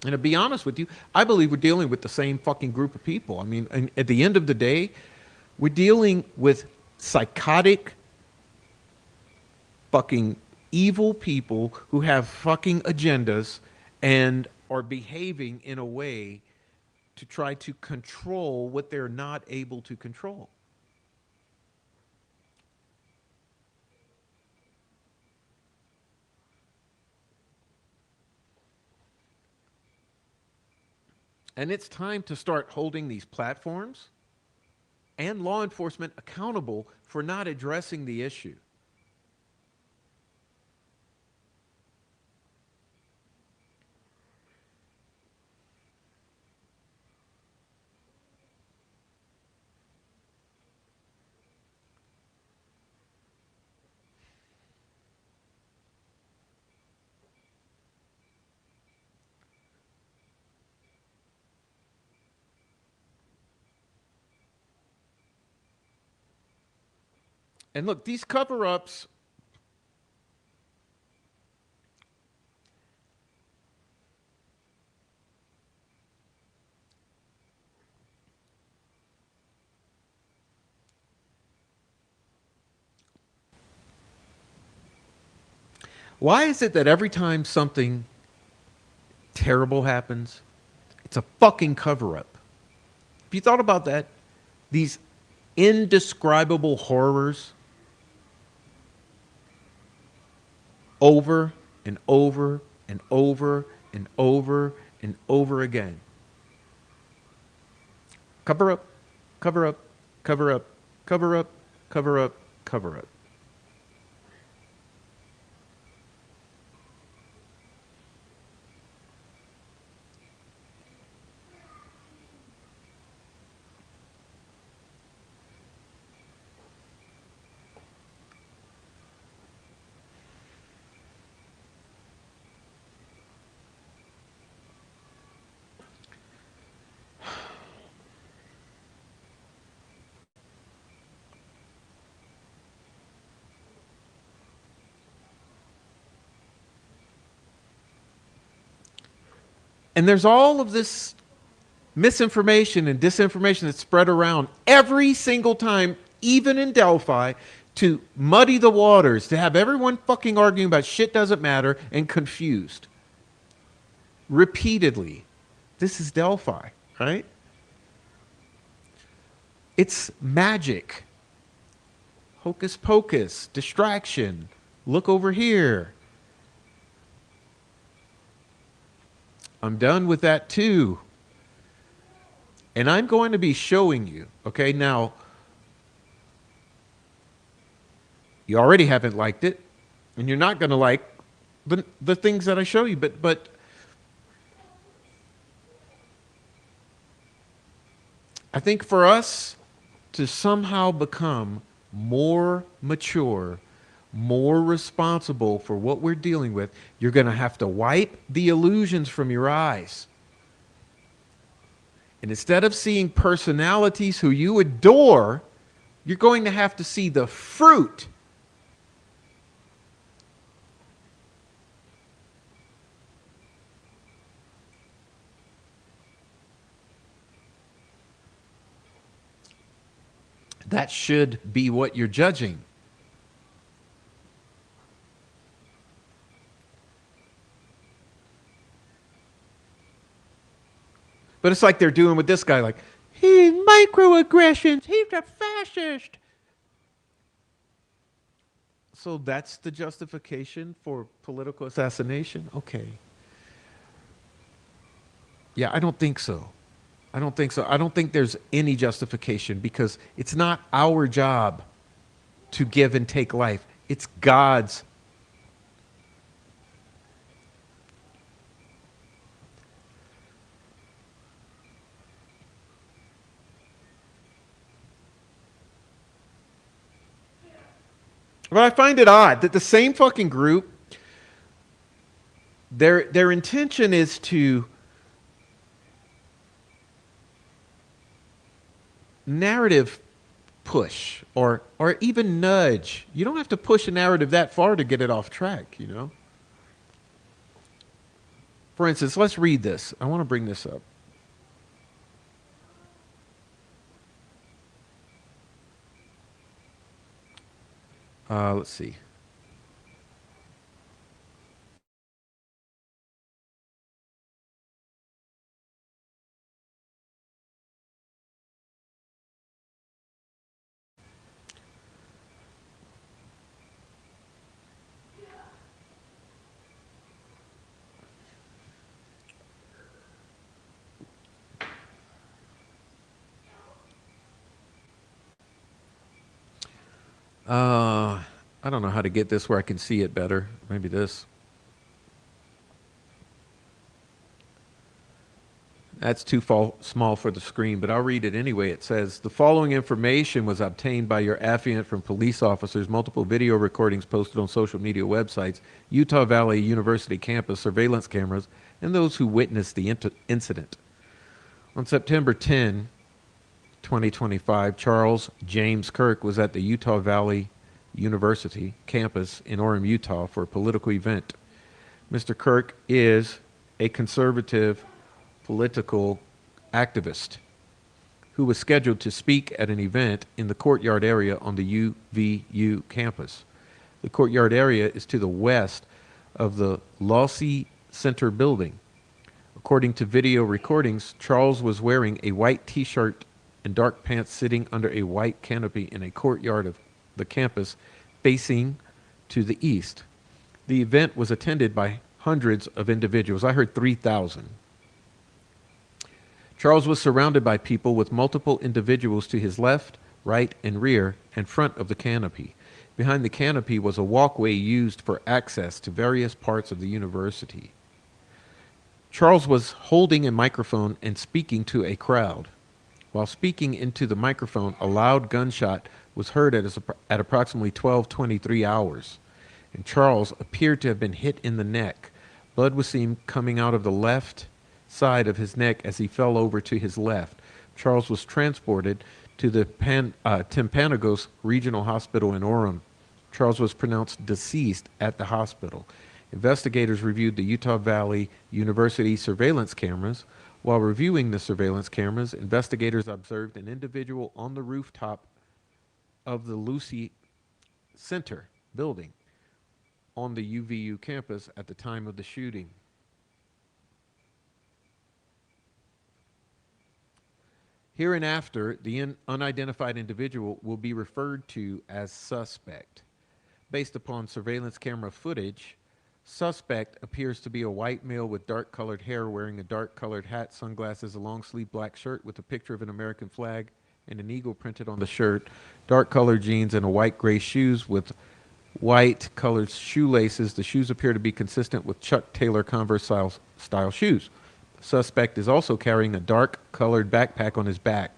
And to be honest with you, I believe we're dealing with the same fucking group of people. I mean, at the end of the day, we're dealing with psychotic, fucking evil people who have fucking agendas and are behaving in a way to try to control what they're not able to control. And it's time to start holding these platforms and law enforcement accountable for not addressing the issue. And look, these cover ups, why is it that every time something terrible happens, it's a fucking cover up? Have you thought about that? These indescribable horrors over and over and over and over and over again. Cover up, cover up, cover up, cover up, cover up, cover up. And there's all of this misinformation and disinformation that's spread around every single time even in Delphi, to muddy the waters, to have everyone fucking arguing about shit doesn't matter and confused repeatedly. This is Delphi, right? It's magic, hocus pocus, distraction. Look over here. I'm done with that too. And I'm going to be showing you, okay? Now, you already haven't liked it, and you're not going to like the things that I show you, but I think for us to somehow become more mature, more responsible for what we're dealing with, you're going to have to wipe the illusions from your eyes. And instead of seeing personalities who you adore, you're going to have to see the fruit. That should be what you're judging. But it's like they're doing with this guy, like, he's microaggressions, he's a fascist. So that's the justification for political assassination? Okay. Yeah, I don't think so. I don't think so. I don't think there's any justification because it's not our job to give and take life. It's God's. But I find it odd that the same fucking group, their intention is to narrative push or even nudge. You don't have to push a narrative that far to get it off track, you know? For instance, let's read this. I want to bring this up. Let's see. I don't know how to get this where I can see it better. Maybe this. That's too small for the screen, but I'll read it anyway. It says, the following information was obtained by your affiant from police officers, multiple video recordings posted on social media websites, Utah Valley University campus surveillance cameras, and those who witnessed the incident. On September 10, 2025, Charles James Kirk was at the Utah Valley University campus in Orem, Utah for a political event. Mr. Kirk is a conservative political activist who was scheduled to speak at an event in the courtyard area on the UVU campus. The courtyard area is to the west of the Lossie Center building. According to video recordings, Charles was wearing a white t-shirt and dark pants sitting under a white canopy in a courtyard of the campus facing to the east. The event was attended by hundreds of individuals. I heard 3,000. Charles was surrounded by people with multiple individuals to his left, right, and rear and front of the canopy. Behind the canopy was a walkway used for access to various parts of the university. Charles was holding a microphone and speaking to a crowd. While speaking into the microphone, a loud gunshot was heard at approximately 12:23 hours, and Charles appeared to have been hit in the neck. Blood was seen coming out of the left side of his neck as he fell over to his left. Charles was transported to the Timpanogos Regional Hospital in Orem. Charles was pronounced deceased at the hospital. Investigators reviewed the Utah Valley University surveillance cameras. While reviewing the surveillance cameras, investigators observed an individual on the rooftop of the Lucy Center building on the UVU campus at the time of the shooting. Hereinafter, the unidentified individual will be referred to as suspect. Based upon surveillance camera footage, suspect appears to be a white male with dark colored hair wearing a dark colored hat, sunglasses, a long sleeve black shirt with a picture of an American flag and an eagle printed on the shirt, dark colored jeans, and a white gray shoes with white colored shoelaces. The shoes appear to be consistent with Chuck Taylor Converse style shoes. Suspect is also carrying a dark colored backpack on his back.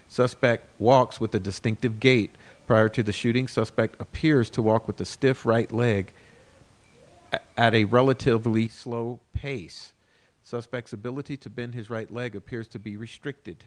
Suspect walks with a distinctive gait. Prior to the shooting, suspect appears to walk with a stiff right leg at a relatively slow pace. Suspect's ability to bend his right leg appears to be restricted.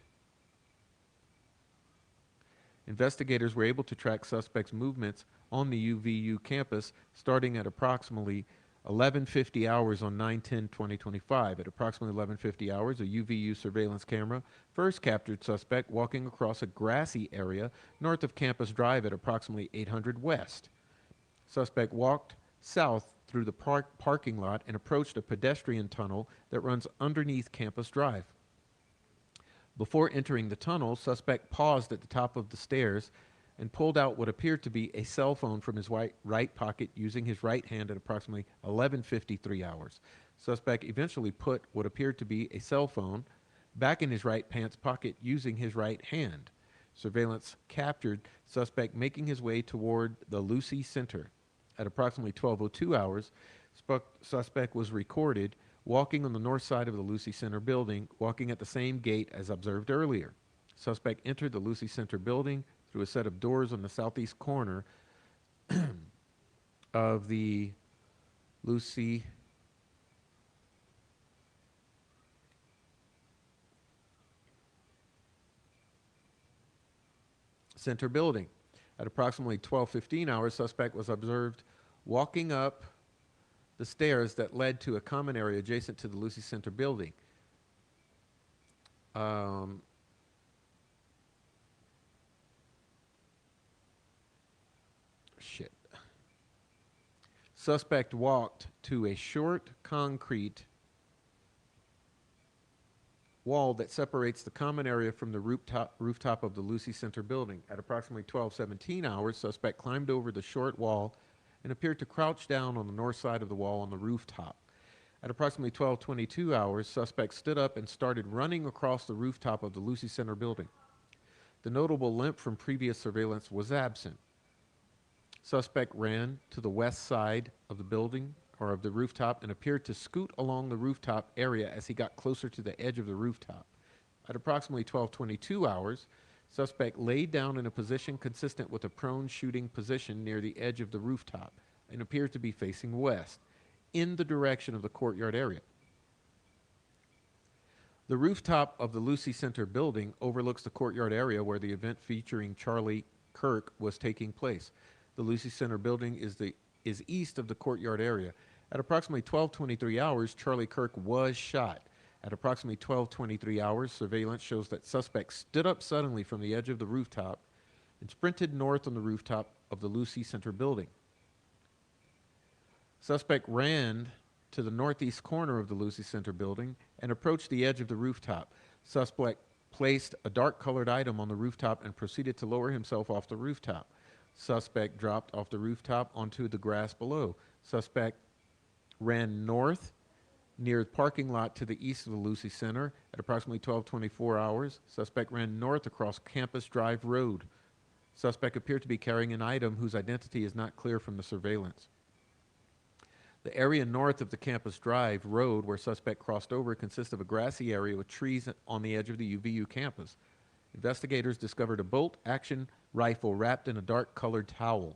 Investigators were able to track suspect's movements on the UVU campus starting at approximately 11:50 hours on 9/10/2025. At approximately 11:50 hours, a UVU surveillance camera first captured suspect walking across a grassy area north of Campus Drive at approximately 800 West. Suspect walked south through the parking lot and approached a pedestrian tunnel that runs underneath Campus Drive. Before entering the tunnel, suspect paused at the top of the stairs and pulled out what appeared to be a cell phone from his right pocket using his right hand at approximately 11:53 hours. Suspect eventually put what appeared to be a cell phone back in his right pants pocket using his right hand. Surveillance captured suspect making his way toward the Lucy Center. At approximately 12:02 hours, suspect was recorded walking on the north side of the Lucy Center building, walking at the same gait as observed earlier. Suspect entered the Lucy Center building through a set of doors on the southeast corner of the Lucy Center building. At approximately 12:15 hours, suspect was observed walking up the stairs that led to a common area adjacent to the Lucy Center building. Shit. Suspect walked to a short concrete wall that separates the common area from the rooftop of the Lucy Center building. At approximately 12:17 hours, suspect climbed over the short wall and appeared to crouch down on the north side of the wall on the rooftop. At approximately 12:22 hours, suspect stood up and started running across the rooftop of the Lucy Center building. The notable limp from previous surveillance was absent. Suspect ran to the west side of the building or of the rooftop and appeared to scoot along the rooftop area as he got closer to the edge of the rooftop. At approximately 12:22 hours, suspect laid down in a position consistent with a prone shooting position near the edge of the rooftop and appeared to be facing west, in the direction of the courtyard area. The rooftop of the Lucy Center building overlooks the courtyard area where the event featuring Charlie Kirk was taking place. The Lucy Center building is east of the courtyard area. At approximately 12:23 hours, Charlie Kirk was shot. At approximately 12:23 hours, surveillance shows that suspect stood up suddenly from the edge of the rooftop and sprinted north on the rooftop of the Lucy Center building. Suspect ran to the northeast corner of the Lucy Center building and approached the edge of the rooftop. Suspect placed a dark-colored item on the rooftop and proceeded to lower himself off the rooftop. Suspect dropped off the rooftop onto the grass below. Suspect ran north near the parking lot to the east of the Lucy Center. At approximately 12:24 hours, suspect ran north across Campus Drive Road. Suspect appeared to be carrying an item whose identity is not clear from the surveillance. The area north of the Campus Drive Road where suspect crossed over consists of a grassy area with trees on the edge of the UVU campus. Investigators discovered a bolt-action rifle wrapped in a dark-colored towel.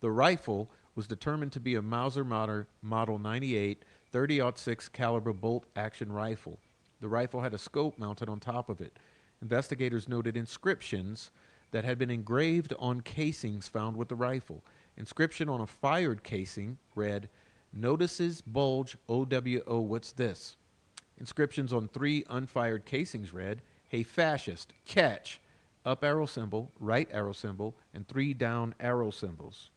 The rifle was determined to be a Mauser Model 98 .30-06 caliber bolt-action rifle. The rifle had a scope mounted on top of it. Investigators noted inscriptions that had been engraved on casings found with the rifle. Inscription on a fired casing read, "Notices bulge OWO, what's this?" Inscriptions on 3 unfired casings read, "Hey fascist, catch," up arrow symbol, right arrow symbol, and 3 down arrow symbols.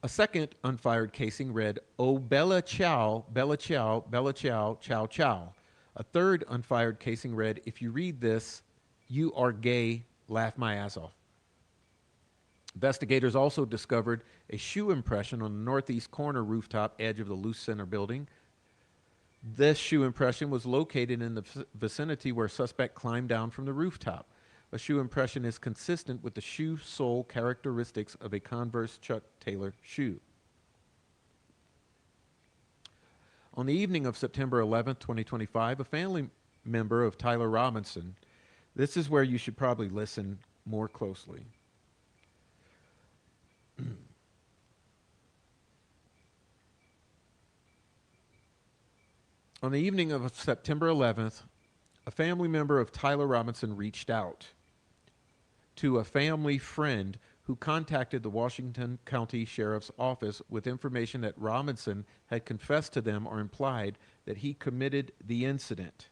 A second unfired casing read, "Oh, Bella Chow, Bella Chow, Bella Chow, Chow Chow." A third unfired casing read, "If you read this, you are gay, laugh my ass off." Investigators also discovered a shoe impression on the northeast corner rooftop edge of the Loose Center building. This shoe impression was located in the vicinity where suspect climbed down from the rooftop. A shoe impression is consistent with the shoe sole characteristics of a Converse Chuck Taylor shoe. On the evening of September 11th, 2025, a family member of Tyler Robinson, this is where you should probably listen more closely. On the evening of September 11th, a family member of Tyler Robinson reached out to a family friend who contacted the Washington County Sheriff's Office with information that Robinson had confessed to them or implied that he committed the incident.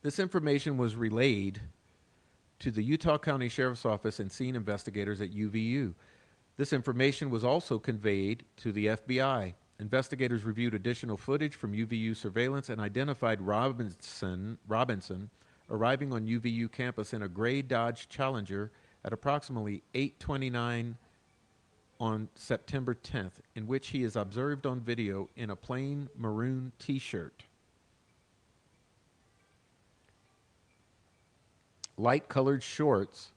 This information was relayed to the Utah County Sheriff's Office and scene investigators at UVU. This information was also conveyed to the FBI. Investigators reviewed additional footage from UVU surveillance and identified Robinson arriving on UVU campus in a gray Dodge Challenger at approximately 8:29 on September 10th, in which he is observed on video in a plain maroon T-shirt, light-colored shorts,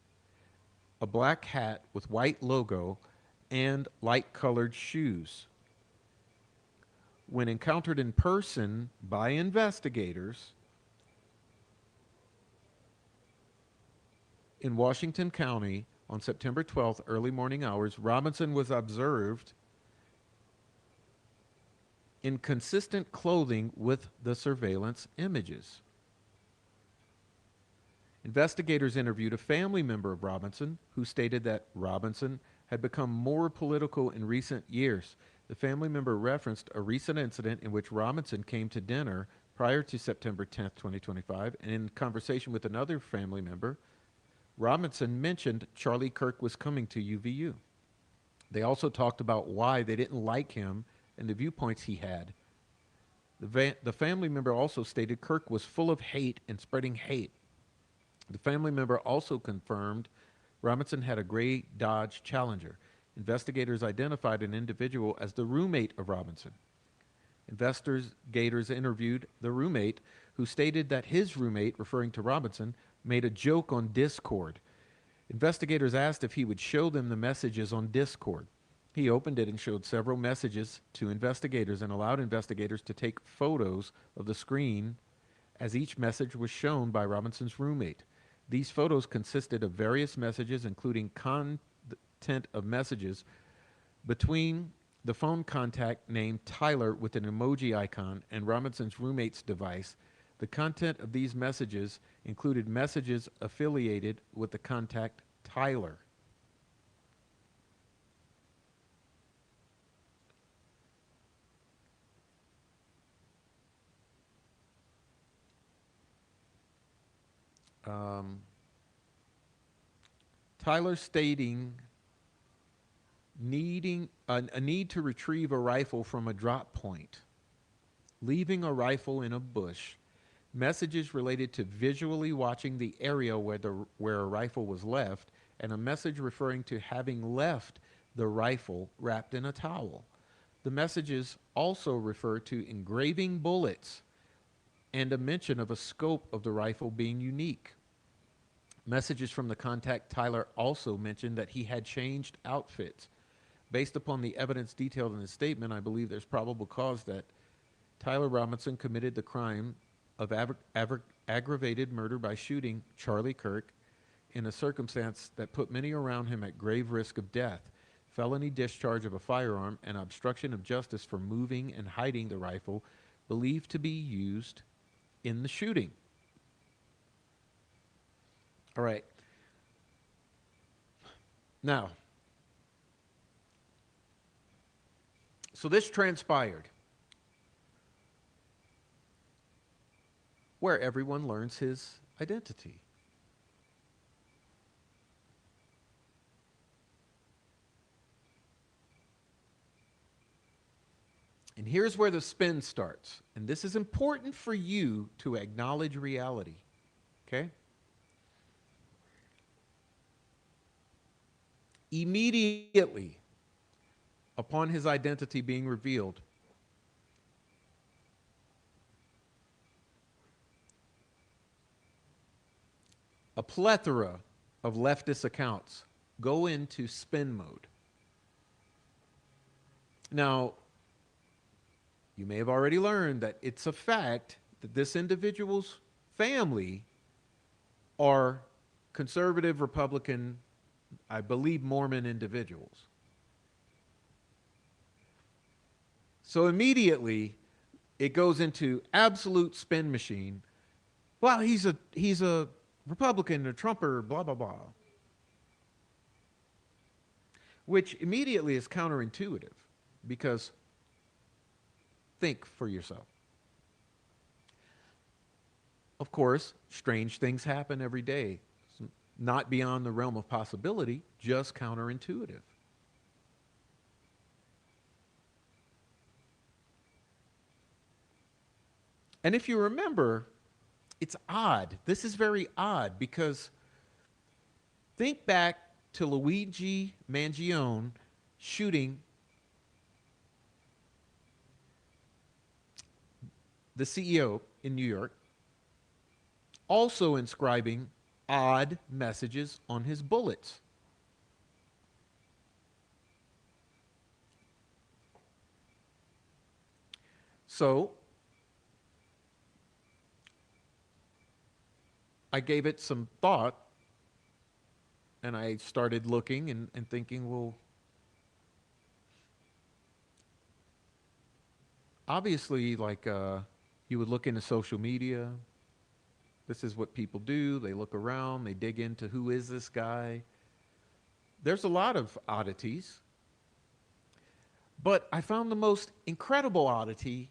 a black hat with white logo, and light-colored shoes. When encountered in person by investigators in Washington County on September 12th, early morning hours, Robinson was observed in consistent clothing with the surveillance images. Investigators interviewed a family member of Robinson who stated that Robinson had become more political in recent years. The family member referenced a recent incident in which Robinson came to dinner prior to September 10th, 2025, and in conversation with another family member, Robinson mentioned Charlie Kirk was coming to UVU. They also talked about why they didn't like him and the viewpoints he had. The family member also stated Kirk was full of hate and spreading hate. The family member also confirmed Robinson had a gray Dodge Challenger. Investigators identified an individual as the roommate of Robinson. Investigators interviewed the roommate, who stated that his roommate, referring to Robinson, made a joke on Discord. Investigators asked if he would show them the messages on Discord. He opened it and showed several messages to investigators and allowed investigators to take photos of the screen as each message was shown by Robinson's roommate. These photos consisted of various messages, including content of messages between the phone contact named Tyler with an emoji icon and Robinson's roommate's device. The content of these messages included messages affiliated with the contact Tyler. Tyler stating needing a need to retrieve a rifle from a drop point, leaving a rifle in a bush, messages related to visually watching the area where a rifle was left, and a message referring to having left the rifle wrapped in a towel. The messages also refer to engraving bullets and a mention of a scope of the rifle being unique. Messages from the contact Tyler also mentioned that he had changed outfits. Based upon the evidence detailed in the statement, I believe there's probable cause that Tyler Robinson committed the crime of aggravated murder by shooting Charlie Kirk in a circumstance that put many around him at grave risk of death, felony discharge of a firearm, and obstruction of justice for moving and hiding the rifle believed to be used in the shooting. All right. Now, so this transpired where everyone learns his identity. And here's where the spin starts. And this is important for you to acknowledge reality. Okay? Immediately upon his identity being revealed, a plethora of leftist accounts go into spin mode. Now, you may have already learned that it's a fact that this individual's family are conservative, Republican, I believe Mormon individuals. So immediately it goes into absolute spin machine. Well, he's a Republican, a Trumper, blah blah blah. Which immediately is counterintuitive because think for yourself. Of course, strange things happen every day. It's not beyond the realm of possibility, just counterintuitive. And if you remember, it's odd. This is very odd because think back to Luigi Mangione shooting the CEO in New York, also inscribing odd messages on his bullets. So I gave it some thought and I started looking and thinking, well, obviously, you would look into social media. This is what people do. They look around, they dig into who is this guy. There's a lot of oddities. But I found the most incredible oddity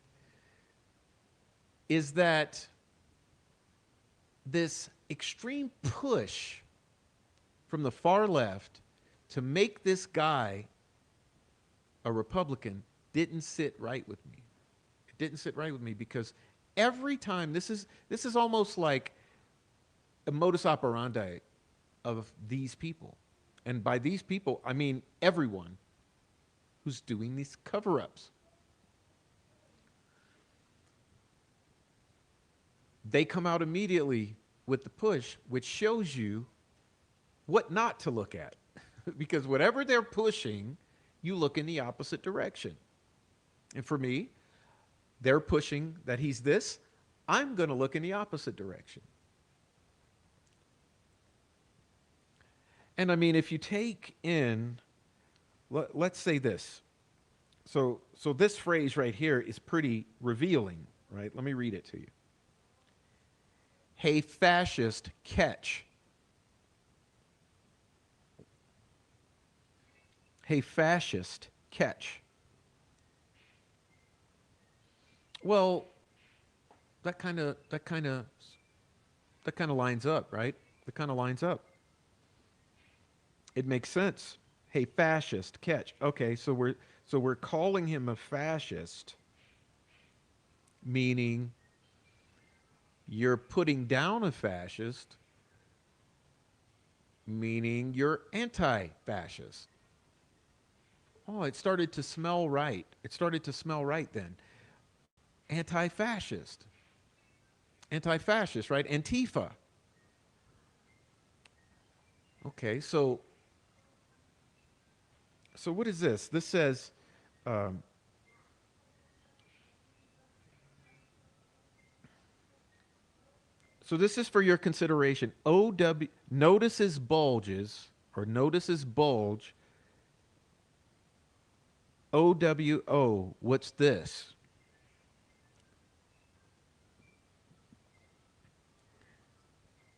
is that this extreme push from the far left to make this guy a Republican didn't sit right with me. It didn't sit right with me because every time this is almost like a modus operandi of these people. And by these people, I mean everyone who's doing these cover-ups. They come out immediately with the push, which shows you what not to look at. Because whatever they're pushing, you look in the opposite direction. And for me, they're pushing that he's this, I'm going to look in the opposite direction. And I mean, if you take in, let's say this. So this phrase right here is pretty revealing, right? Let me read it to you. Hey, fascist, catch. Hey, fascist, catch. Well, that kind of lines up, right? That kind of lines up. It makes sense. Hey, fascist, catch. Okay, so we're calling him a fascist, meaning you're putting down a fascist, meaning you're anti-fascist. Oh, it started to smell right. It started to smell right then. Anti-fascist. Anti-fascist, right? Antifa. Okay, so what is this? This says um, So this is for your consideration. OW notices bulges or notices bulge. OWO. What's this?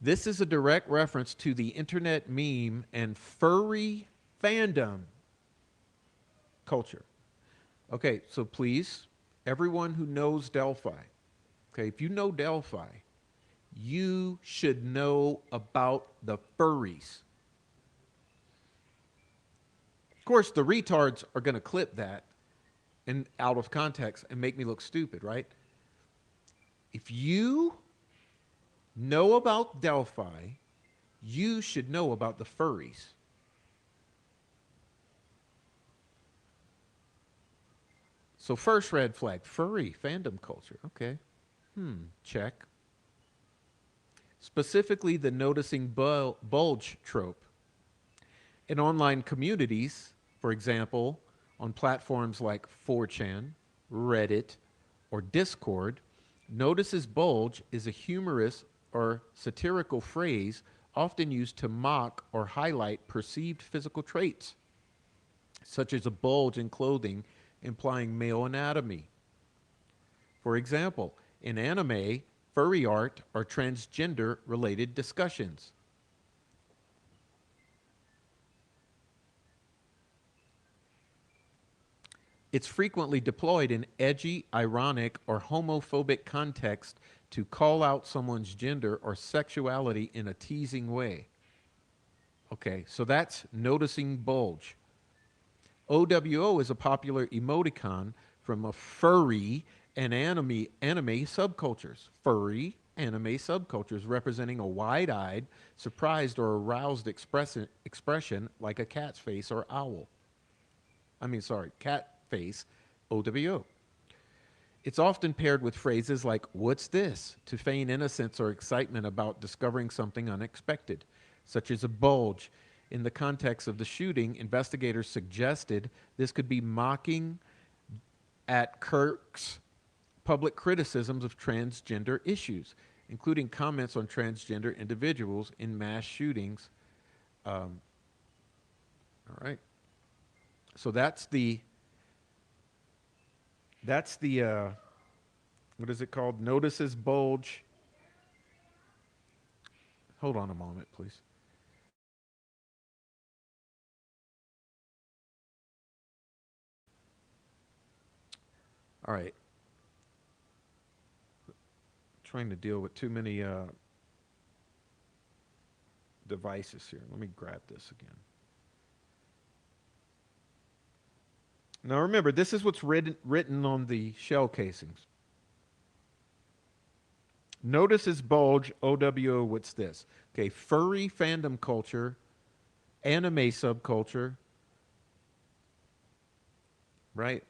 This is a direct reference to the internet meme and furry fandom culture. Okay, so please, everyone who knows Delphi, okay, if you know Delphi, you should know about the furries. Of course, the retards are going to clip that and out of context and make me look stupid, right? If you know about Delphi, you should know about the furries. So first red flag, furry fandom culture. Okay. Check. Specifically the noticing bulge trope. In online communities, for example, on platforms like 4chan, Reddit, or Discord, notices bulge is a humorous or satirical phrase often used to mock or highlight perceived physical traits, such as a bulge in clothing implying male anatomy. For example, in anime, furry art, or transgender related discussions. It's frequently deployed in edgy, ironic, or homophobic context to call out someone's gender or sexuality in a teasing way. Okay, so that's noticing bulge. OWO is a popular emoticon from a furry and anime subcultures. Furry anime subcultures representing a wide-eyed, surprised, or aroused expression like a cat's face or owl. Cat face, OWO. It's often paired with phrases like, "What's this?" to feign innocence or excitement about discovering something unexpected, such as a bulge. In the context of the shooting, investigators suggested this could be mocking at Kirk's public criticisms of transgender issues, including comments on transgender individuals in mass shootings. All right. So that's the what is it called? Notices bulge. Hold on a moment, please. All right. Trying to deal with too many devices here. Let me grab this again. Now remember, this is what's written on the shell casings. Notices bulge, OWO, what's this? Okay, furry fandom culture, anime subculture, right?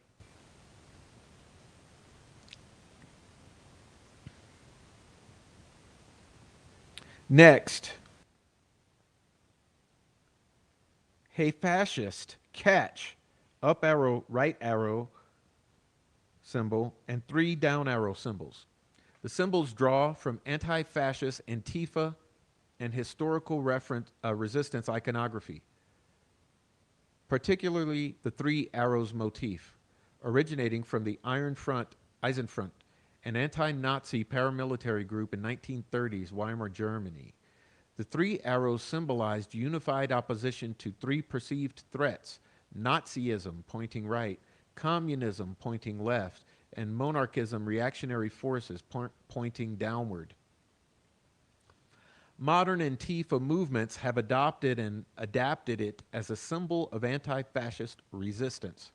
Next, hey fascist, catch, up arrow, right arrow symbol, and three down arrow symbols. The symbols draw from anti fascist Antifa and historical resistance iconography, particularly the three arrows motif, originating from the Eisenfront, an anti Nazi paramilitary group in 1930s Weimar Germany. The three arrows symbolized unified opposition to three perceived threats: Nazism pointing right, communism pointing left, and monarchism reactionary forces pointing downward. Modern Antifa movements have adopted and adapted it as a symbol of anti fascist resistance,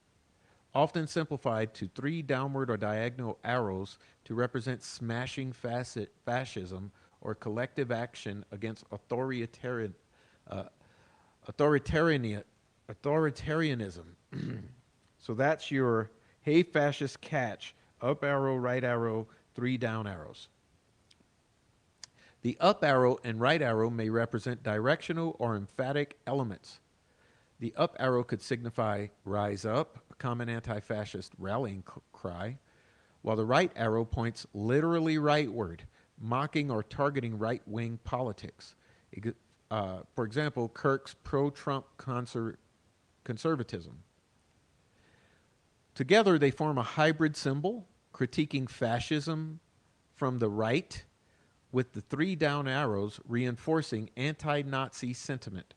often simplified to three downward or diagonal arrows to represent smashing fascism or collective action against uh, authoritarian, authoritarianism. So that's your hey fascist catch, up arrow, right arrow, three down arrows. The up arrow and right arrow may represent directional or emphatic elements. The up arrow could signify rise up, a common anti fascist rallying cry, while the right arrow points literally rightward, mocking or targeting right-wing politics. For example, Kirk's pro-Trump conservatism. Together, they form a hybrid symbol critiquing fascism from the right, with the three down arrows reinforcing anti-Nazi sentiment.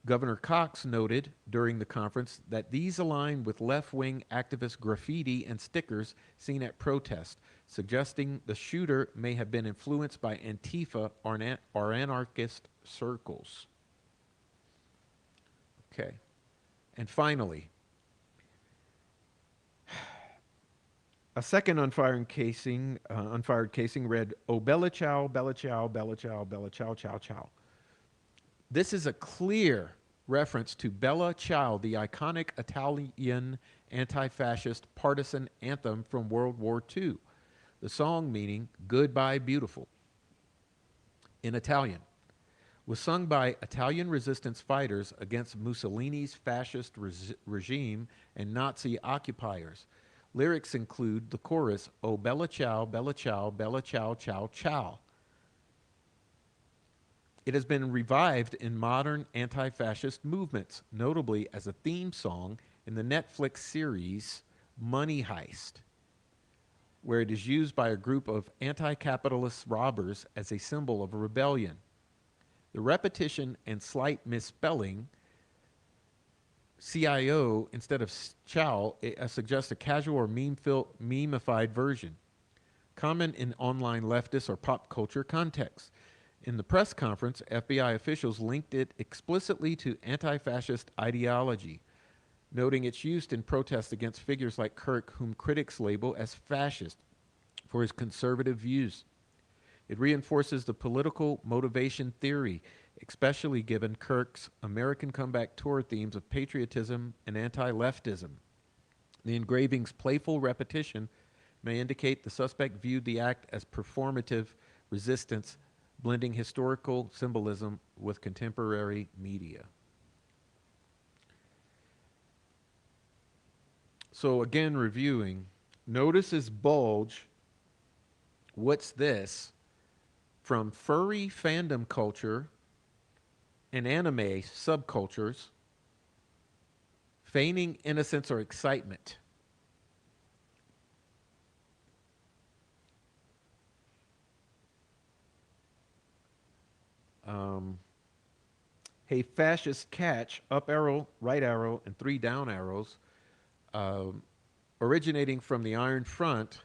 Governor Cox noted during the conference that these align with left-wing activist graffiti and stickers seen at protests, suggesting the shooter may have been influenced by Antifa or anarchist circles. Okay. And finally, a second unfired casing read, "Oh, Bella Ciao, Bella Ciao, Bella Ciao, Bella Ciao, Ciao, Ciao." This is a clear reference to Bella Ciao, the iconic Italian anti-fascist partisan anthem from World War II. The song meaning "Goodbye, Beautiful" in Italian was sung by Italian resistance fighters against Mussolini's fascist regime and Nazi occupiers. Lyrics include the chorus, "Oh, Bella Ciao, Bella Ciao, Bella Ciao, Ciao, Ciao." It has been revived in modern anti-fascist movements, notably as a theme song in the Netflix series Money Heist, where it is used by a group of anti-capitalist robbers as a symbol of a rebellion. The repetition and slight misspelling, CIO instead of chow, suggests a casual or meme-ified version, common in online leftist or pop culture contexts. In the press conference, FBI officials linked it explicitly to anti-fascist ideology, noting its use in protests against figures like Kirk, whom critics label as fascist for his conservative views. It reinforces the political motivation theory, especially given Kirk's American Comeback Tour themes of patriotism and anti-leftism. The engraving's playful repetition may indicate the suspect viewed the act as performative resistance, blending historical symbolism with contemporary media. So again, reviewing, notice this bulge. What's this? From furry fandom culture and anime subcultures, feigning innocence or excitement. Hey, fascist catch, up arrow, right arrow, and three down arrows, originating from the Iron Front.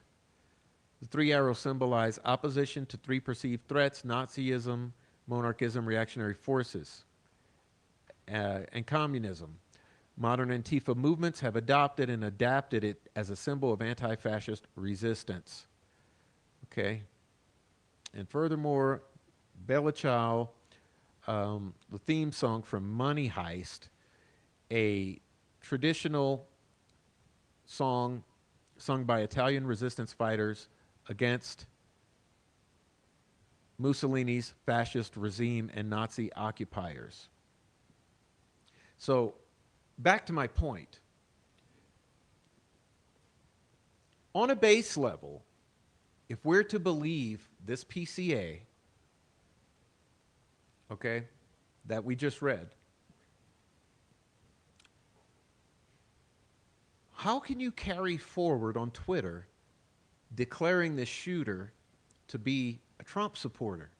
The three arrows symbolize opposition to three perceived threats: Nazism, monarchism, reactionary forces, and communism. Modern Antifa movements have adopted and adapted it as a symbol of anti-fascist resistance. Okay. And furthermore, Bella Ciao, the theme song from Money Heist, a traditional song sung by Italian resistance fighters against Mussolini's fascist regime and Nazi occupiers. So, back to my point. On a base level, if we're to believe this PCA, okay, that we just read, how can you carry forward on Twitter declaring this shooter to be a Trump supporter?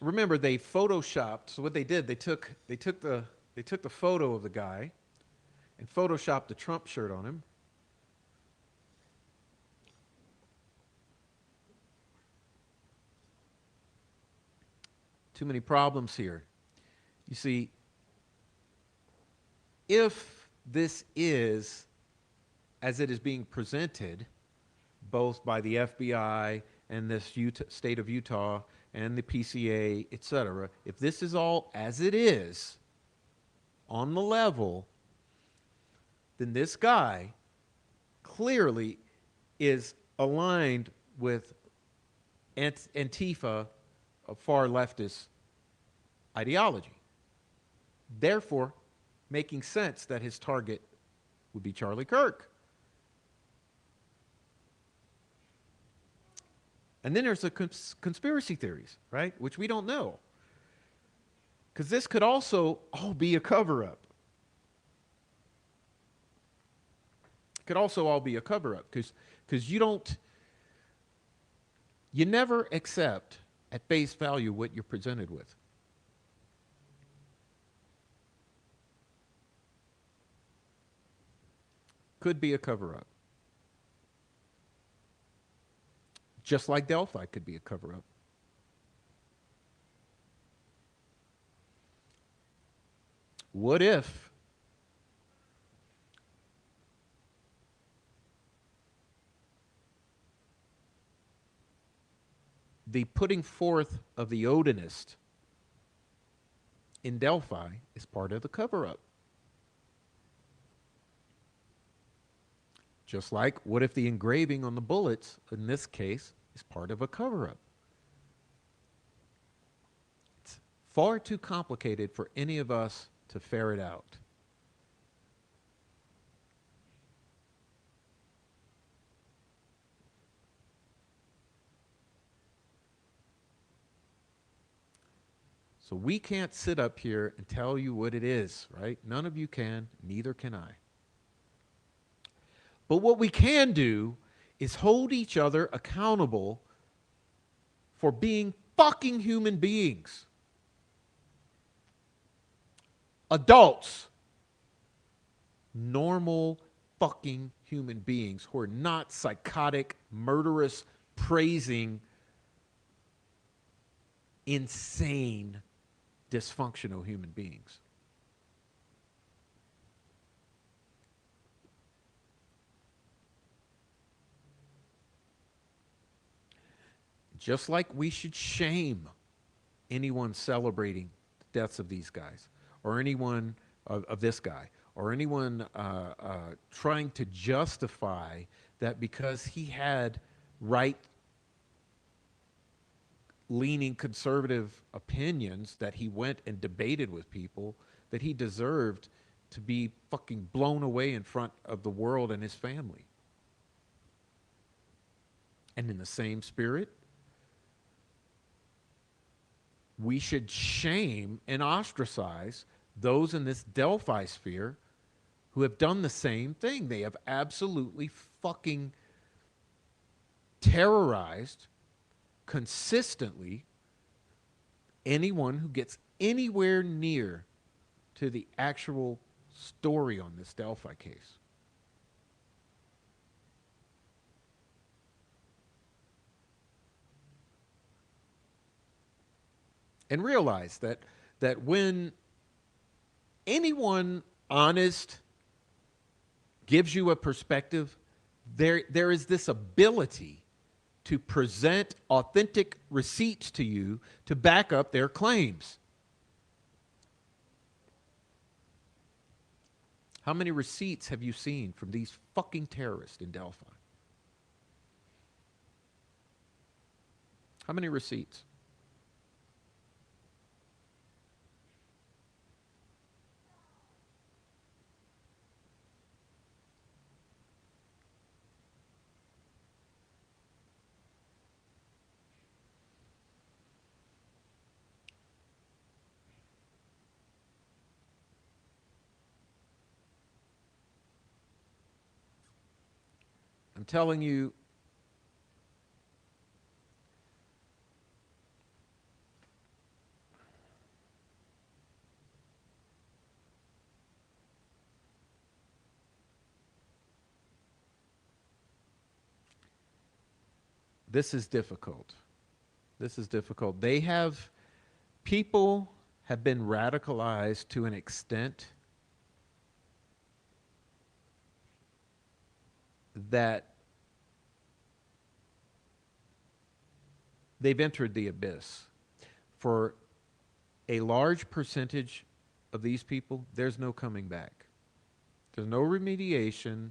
Remember, they photoshopped. So what they did, they took the photo of the guy and photoshopped the Trump shirt on him. Too many problems here. You see, if this is as it is being presented, both by the FBI and this state of Utah and the PCA, etc., if this is all as it is on the level, then this guy clearly is aligned with Antifa, a far leftist ideology. Therefore, making sense that his target would be Charlie Kirk. And then there's the conspiracy theories, right? Which we don't know. Because this could also all be a cover up. It could also all be a cover up. Because you never accept at face value what you're presented with. Could be a cover up. Just like Delphi could be a cover up. What if the putting forth of the Odinist in Delphi is part of the cover up? Just like, what if the engraving on the bullets, in this case, is part of a cover up? It's far too complicated for any of us to ferret out. So we can't sit up here and tell you what it is, right? None of you can, neither can I. But what we can do is hold each other accountable for being fucking human beings. Adults. Normal fucking human beings who are not psychotic, murderous, praising, insane, dysfunctional human beings. Just like we should shame anyone celebrating the deaths of these guys, or anyone of this guy, or anyone trying to justify that because he had right leaning conservative opinions that he went and debated with people, that he deserved to be fucking blown away in front of the world and his family. And in the same spirit, we should shame and ostracize those in this Delphi sphere who have done the same thing. They have absolutely fucking terrorized consistently anyone who gets anywhere near to the actual story on this Delphi case. And realize that when anyone honest gives you a perspective, there is this ability to present authentic receipts to you to back up their claims. How many receipts have you seen from these fucking terrorists in Delphi? How many receipts? I'm telling you, this is difficult. This is difficult. People have been radicalized to an extent that they've entered the abyss. For a large percentage of these people, there's no coming back. There's no remediation.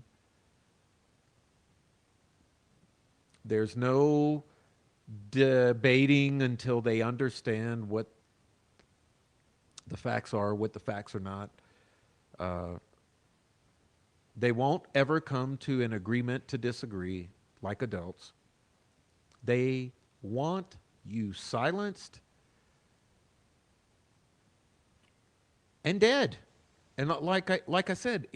There's no debating until they understand what the facts are, what the facts are not. Uh, they won't ever come to an agreement to disagree like adults. They want you silenced and dead. And like I said,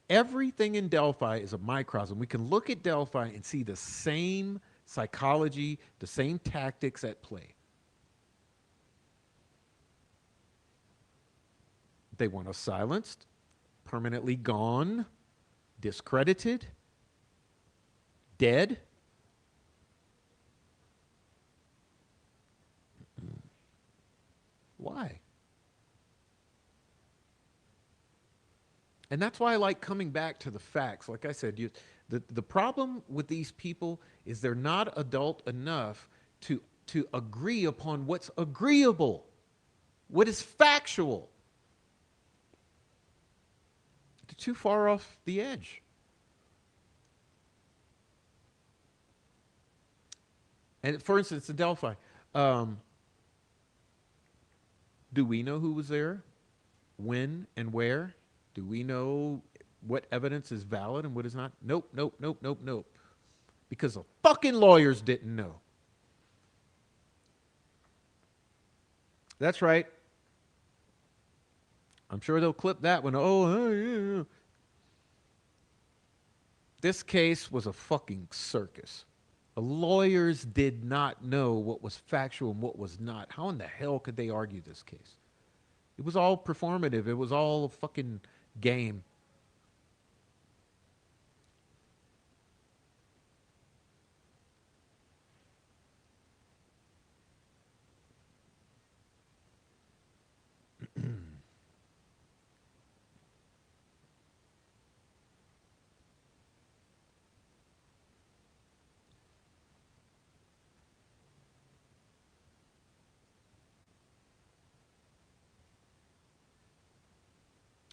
everything in Delphi is a microcosm. We can look at Delphi and see the same psychology, the same tactics at play. They want us silenced, permanently gone, discredited, dead. Why? And that's why I like coming back to the facts. Like I said, the problem with these people is they're not adult enough to agree upon what's agreeable, what is factual. They're too far off the edge. And for instance, in Delphi, um, do we know who was there, when, and where? Do we know what evidence is valid and what is not? Nope, nope, nope, nope, nope. Because the fucking lawyers didn't know. That's right. I'm sure they'll clip that one. Oh, yeah. This case was a fucking circus. The lawyers did not know what was factual and what was not. How in the hell could they argue this case? It was all performative. It was all a fucking game.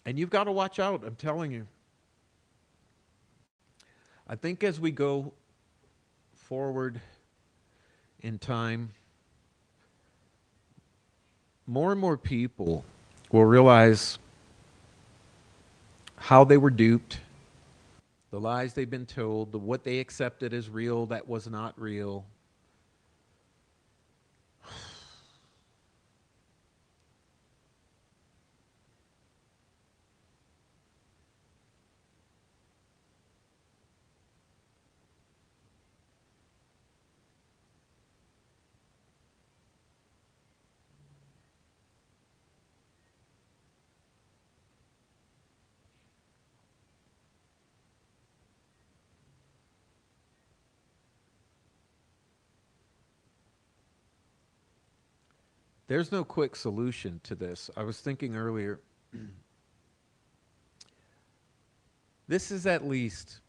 And you've got to watch out. I'm telling you. I think as we go forward in time, more and more people will realize how they were duped, the lies they've been told, what they accepted as real that was not real. There's no quick solution to this. I was thinking earlier, this is at least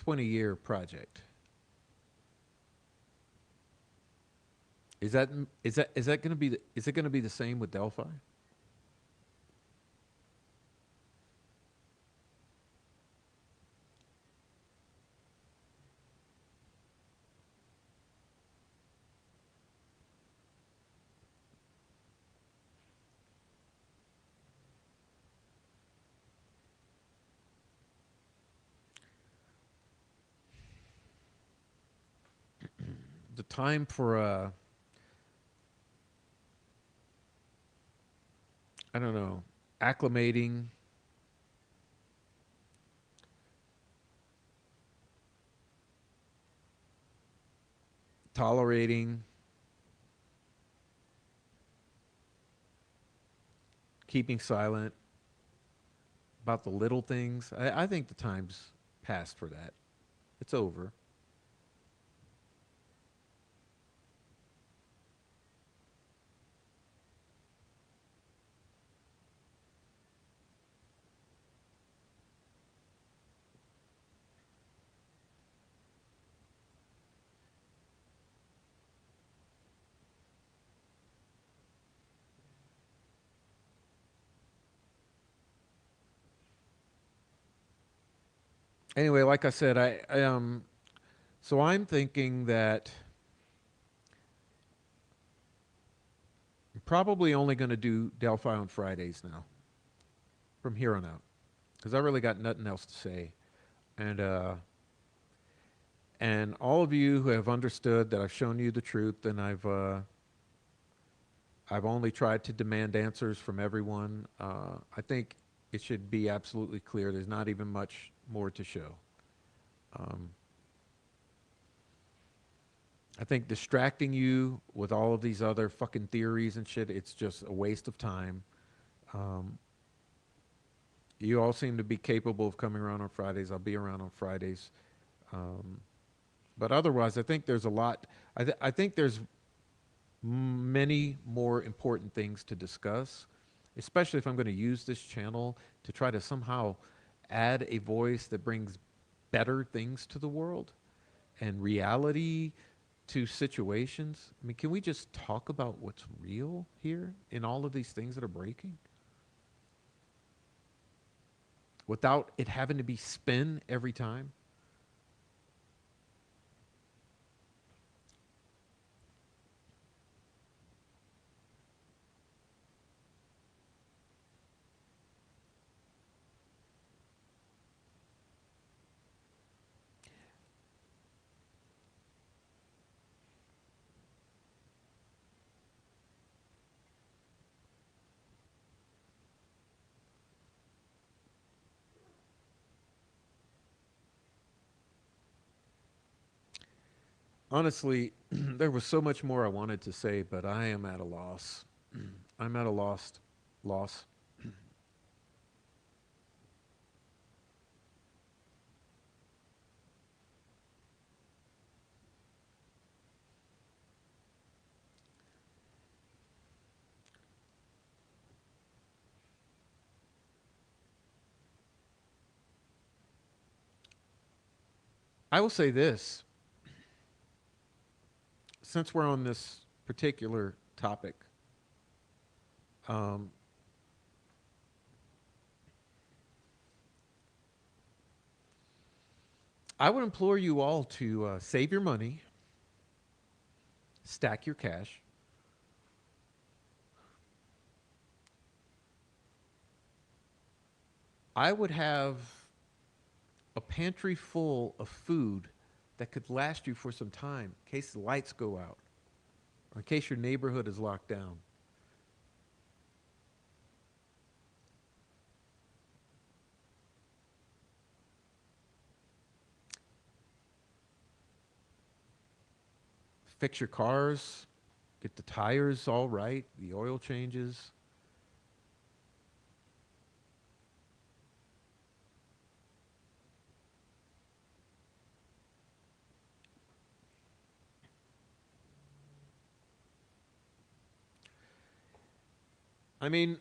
20-year project. Is that going to be is it going to be the same with Delphi? The time for I don't know, acclimating, tolerating, keeping silent about the little things. I think the time's passed for that. It's over. Anyway, like I said, so I'm thinking that I'm probably only going to do Delphi on Fridays now from here on out because I really got nothing else to say. And And all of you who have understood that I've shown you the truth, and I've only tried to demand answers from everyone. I think it should be absolutely clear. There's not even much more to show. Um, I think distracting you with all of these other fucking theories and shit, it's just a waste of time. Um, you all seem to be capable of coming around on Fridays. I'll be around on Fridays. Um, but otherwise, I think there's a lot. I think there's many more important things to discuss, especially if I'm going to use this channel to try to somehow add a voice that brings better things to the world and reality to situations. I mean, can we just talk about what's real here in all of these things that are breaking without it having to be spin every time? Honestly, there was so much more I wanted to say, but I am at a loss. I'm at a loss. I will say this, since we're on this particular topic, um, I would implore you all to save your money, stack your cash. I would have a pantry full of food that could last you for some time in case the lights go out or in case your neighborhood is locked down. Fix your cars, get the tires all right, the oil changes. I mean,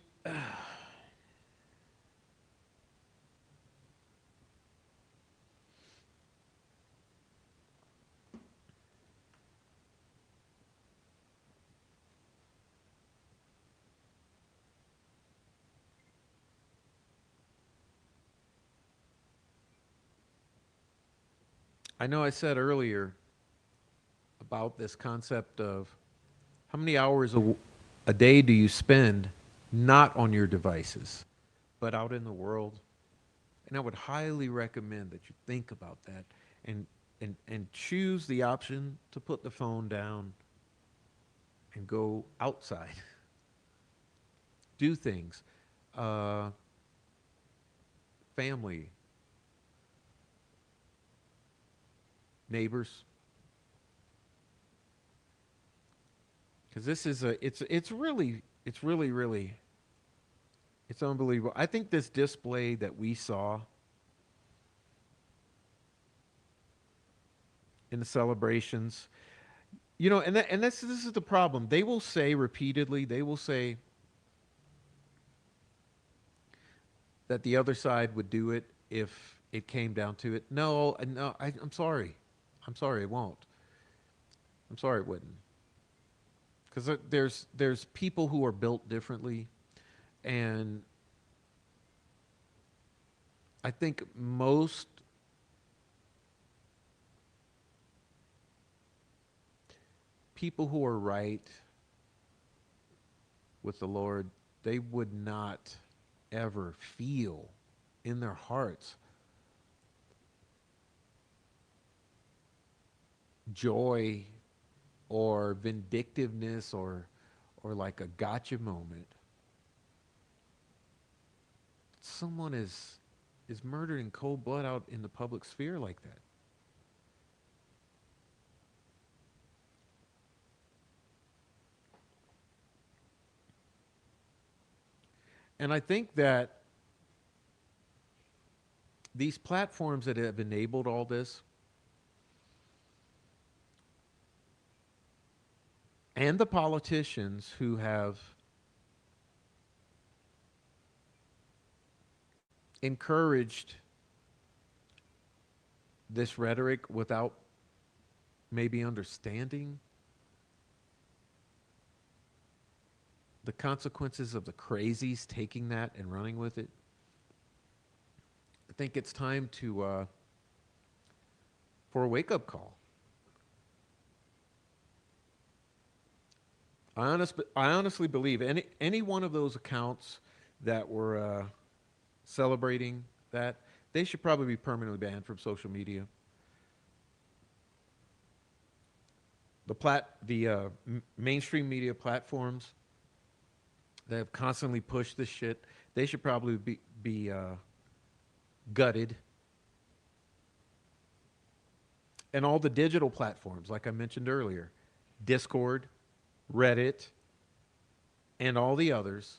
I know I said earlier about this concept of how many hours a day do you spend not on your devices, but out in the world? And I would highly recommend that you think about that and and choose the option to put the phone down and go outside, do things, uh, family, neighbors, because this is a it's really it's unbelievable. I think this display that we saw in the celebrations, you know, and this is the problem. They will say repeatedly, they will say that the other side would do it if it came down to it. No, no, I'm sorry. I'm sorry, it won't. I'm sorry it wouldn't. Because there's people who are built differently, and I think most people who are right with the Lord, they would not ever feel in their hearts joy or vindictiveness or like a gotcha moment, someone is murdered in cold blood out in the public sphere like that. And I think that these platforms that have enabled all this, and the politicians who have encouraged this rhetoric without maybe understanding the consequences of the crazies taking that and running with it, I think it's time to for a wake up call. I honestly believe any one of those accounts that were celebrating that, they should probably be permanently banned from social media. The mainstream media platforms that have constantly pushed this shit, they should probably be gutted. And all the digital platforms, like I mentioned earlier, Discord, Reddit, and all the others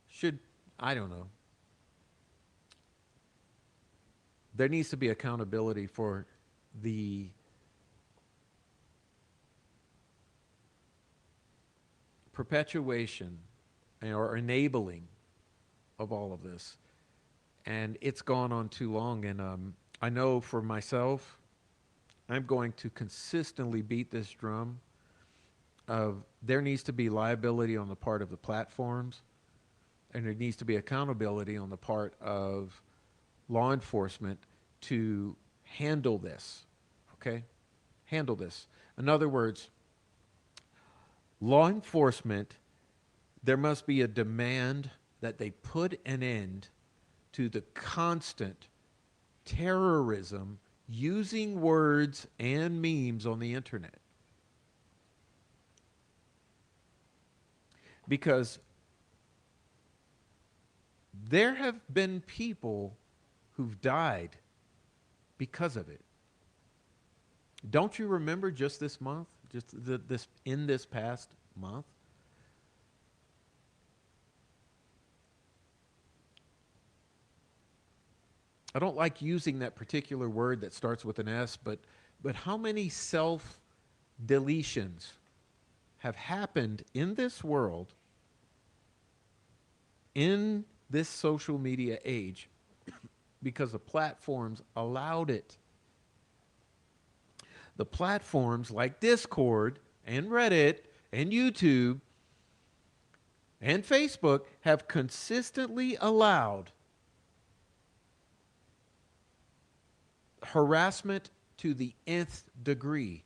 should, I don't know, there needs to be accountability for the perpetuation or enabling of all of this. And it's gone on too long. And I know for myself, I'm going to consistently beat this drum of there needs to be liability on the part of the platforms, and there needs to be accountability on the part of law enforcement to handle this. Okay? Handle this. In other words, law enforcement, there must be a demand that they put an end to the constant terrorism using words and memes on the internet. Because there have been people who've died because of it. Don't you remember just this month, this past month? I don't like using that particular word that starts with an S, but how many self deletions have happened in this world, in this social media age, because the platforms allowed it? The platforms like Discord and Reddit and YouTube and Facebook have consistently allowed harassment to the nth degree.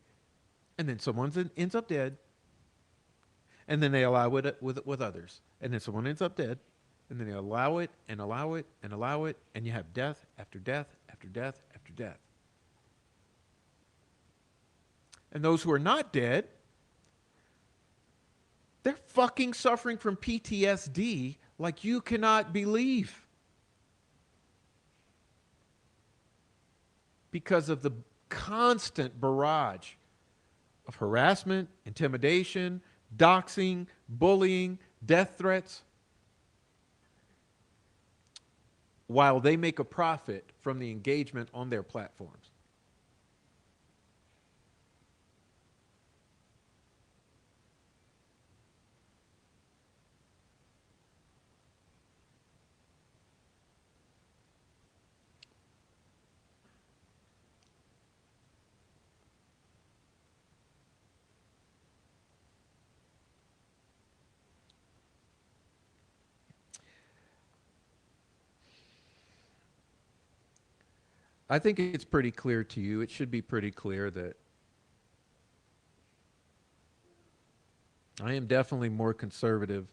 And then someone ends up dead. And then they allow it with others. And then someone ends up dead. And then they allow it and allow it and allow it. And you have death after death after death after death. And those who are not dead, they're fucking suffering from PTSD like you cannot believe. Because of the constant barrage of harassment, intimidation, doxing, bullying, death threats, while they make a profit from the engagement on their platforms. I think it's pretty clear to you. It should be pretty clear that I am definitely more conservative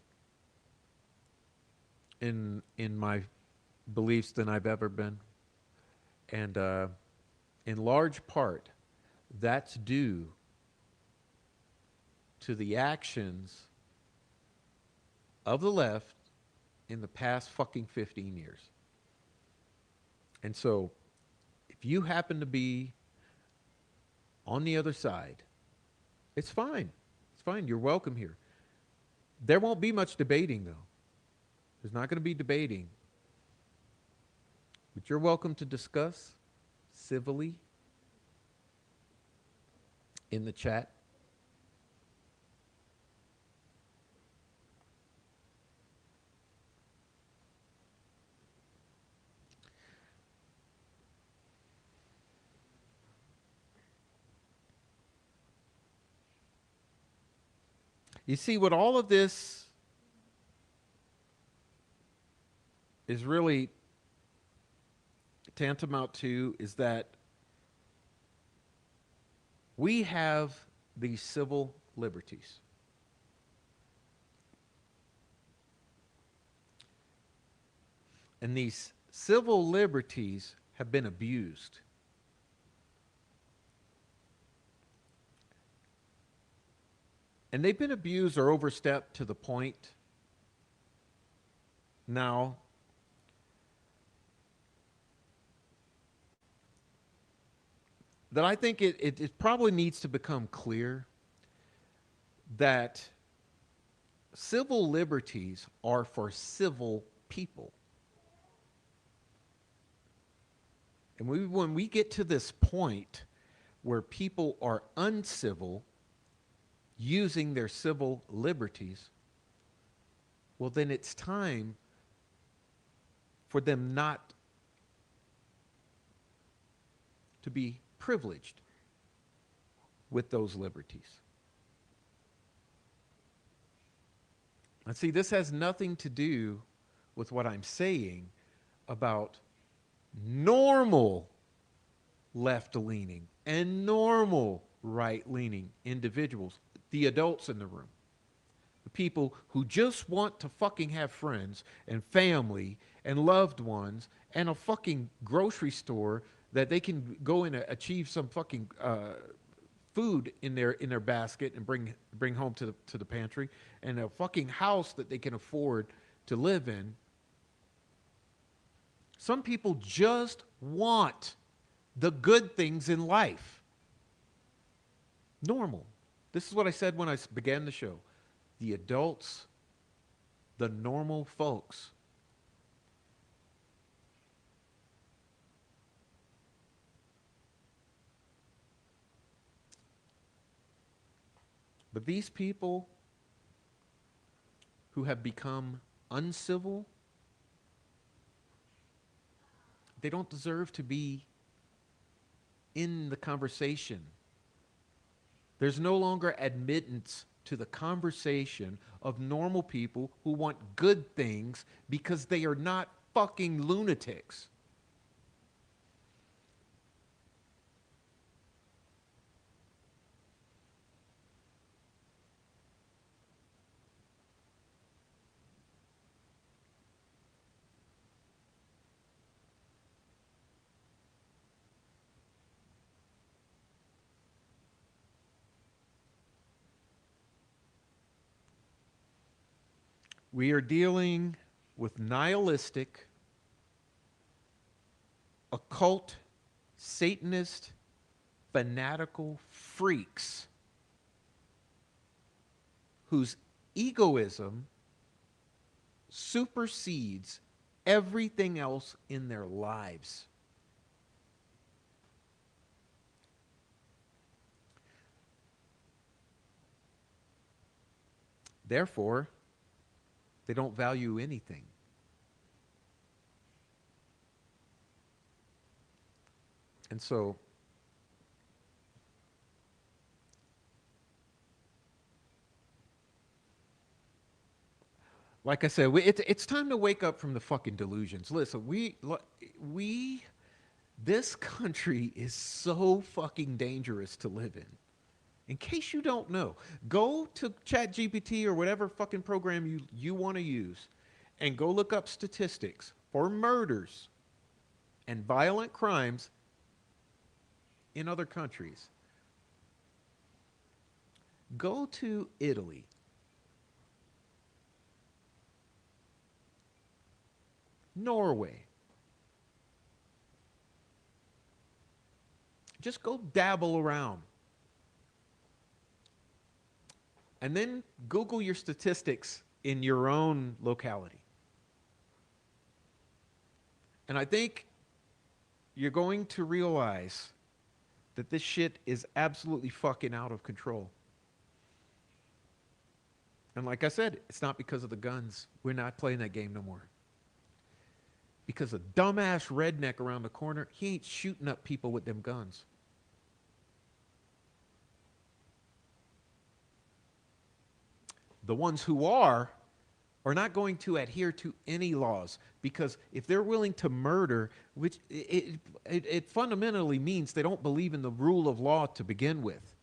in my beliefs than I've ever been, and in large part, That's due to the actions of the left in the past fucking 15 years. And so, if you happen to be on the other side, it's fine. It's fine. You're welcome here. There won't be much debating, though. There's not going to be debating. But you're welcome to discuss civilly in the chat. You see, what all of this is really tantamount to is that we have these civil liberties. And these civil liberties have been abused. And they've been abused or overstepped to the point now that I think it probably needs to become clear that civil liberties are for civil people. And when we get to this point where people are uncivil, using their civil liberties, well, then it's time for them not to be privileged with those liberties. And see, this has nothing to do with what I'm saying about normal left-leaning and normal right-leaning individuals, the adults in the room, the people who just want to fucking have friends and family and loved ones and a fucking grocery store that they can go and achieve some fucking food in their basket and bring home to the pantry, and a fucking house that they can afford to live in. Some people just want the good things in life. Normal. This is what I said when I began the show. The adults, the normal folks. But these people who have become uncivil, they don't deserve to be in the conversation. There's no longer admittance to the conversation of normal people who want good things because they are not fucking lunatics. We are dealing with nihilistic, occult, Satanist, fanatical freaks whose egoism supersedes everything else in their lives. Therefore, they don't value anything. And so, like I said, it's time to wake up from the fucking delusions. Listen, this country is so fucking dangerous to live in. In case you don't know, go to ChatGPT or whatever fucking program you want to use and go look up statistics for murders and violent crimes in other countries. Go to Italy, Norway. Just go dabble around. And then Google your statistics in your own locality. And I think you're going to realize that this shit is absolutely fucking out of control. And like I said, it's not because of the guns. We're not playing that game no more. Because a dumbass redneck around the corner, he ain't shooting up people with them guns. The ones who are not going to adhere to any laws, because if they're willing to murder, which it fundamentally means they don't believe in the rule of law to begin with.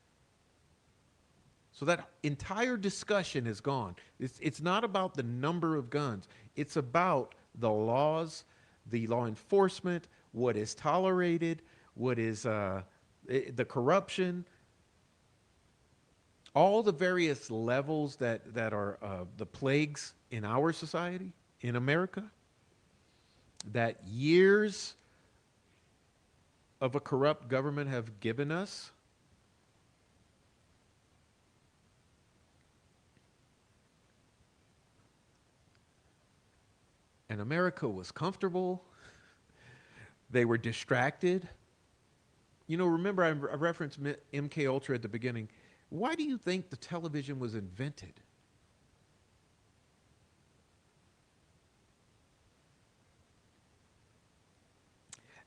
So that entire discussion is gone. It's not about the number of guns. It's about the laws, the law enforcement, what is tolerated, what is the corruption, all the various levels that are the plagues in our society, in America, that years of a corrupt government have given us. And America was comfortable. They were distracted. You know, remember I referenced MK Ultra at the beginning. Why do you think the television was invented?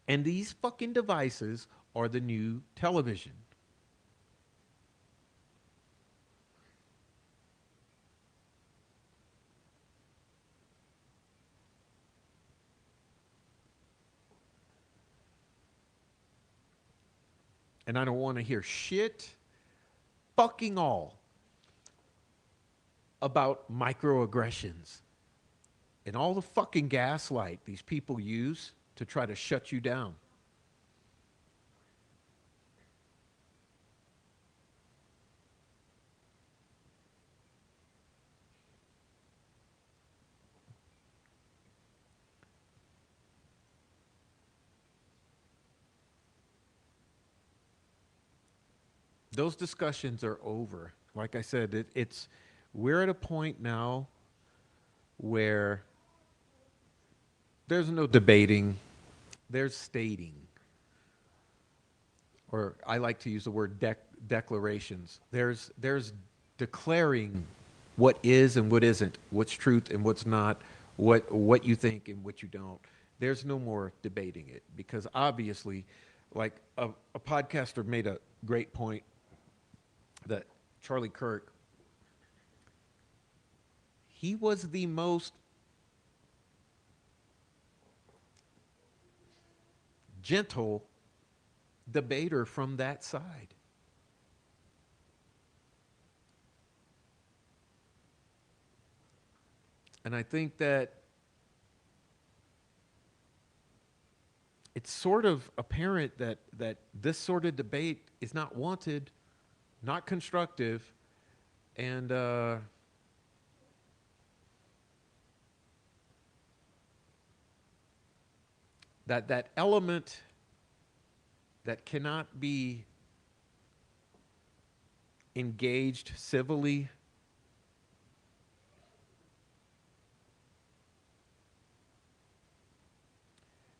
And these fucking devices are the new television. And I don't want to hear shit fucking all about microaggressions and all the fucking gaslight these people use to try to shut you down. Those discussions are over. Like I said, we're at a point now where there's no debating, there's stating, or I like to use the word declarations. There's declaring what is and what isn't, what's truth and what's not, what you think and what you don't. There's no more debating it, because obviously, like a podcaster made a great point that Charlie Kirk, he was the most gentle debater from that side. And I think that it's sort of apparent that this sort of debate is not wanted, not constructive, and that element that cannot be engaged civilly,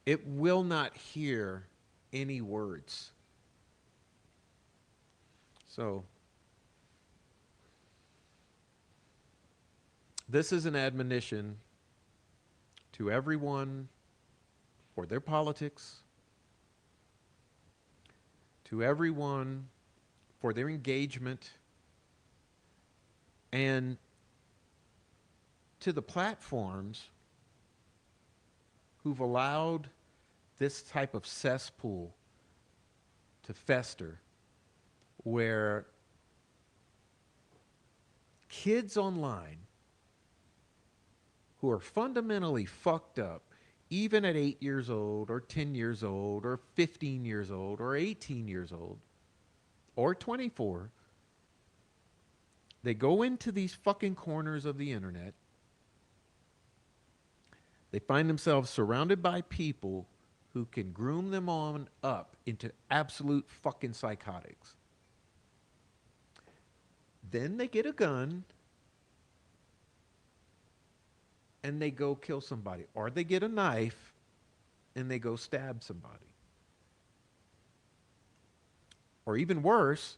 it will not hear any words. So this is an admonition to everyone for their politics, to everyone for their engagement, and to the platforms who've allowed this type of cesspool to fester, where kids online who are fundamentally fucked up, even at 8 years old, or 10 years old, or 15 years old, or 18 years old, or 24, They go into these fucking corners of the internet. They find themselves surrounded by people who can groom them on up into absolute fucking psychotics. Then they get a gun and they go kill somebody. Or they get a knife and they go stab somebody. Or even worse,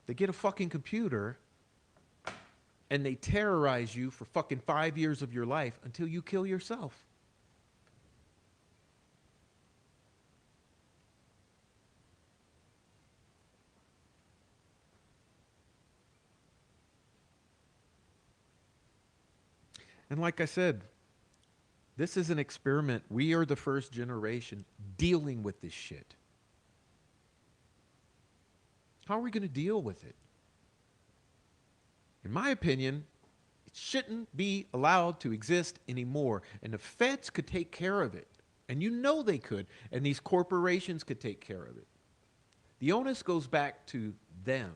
they get a fucking computer and they terrorize you for fucking 5 years of your life until you kill yourself. And like I said, this is an experiment. We are the first generation dealing with this shit. How are we going to deal with it? In my opinion, it shouldn't be allowed to exist anymore. And the feds could take care of it. And you know they could. And these corporations could take care of it. The onus goes back to them.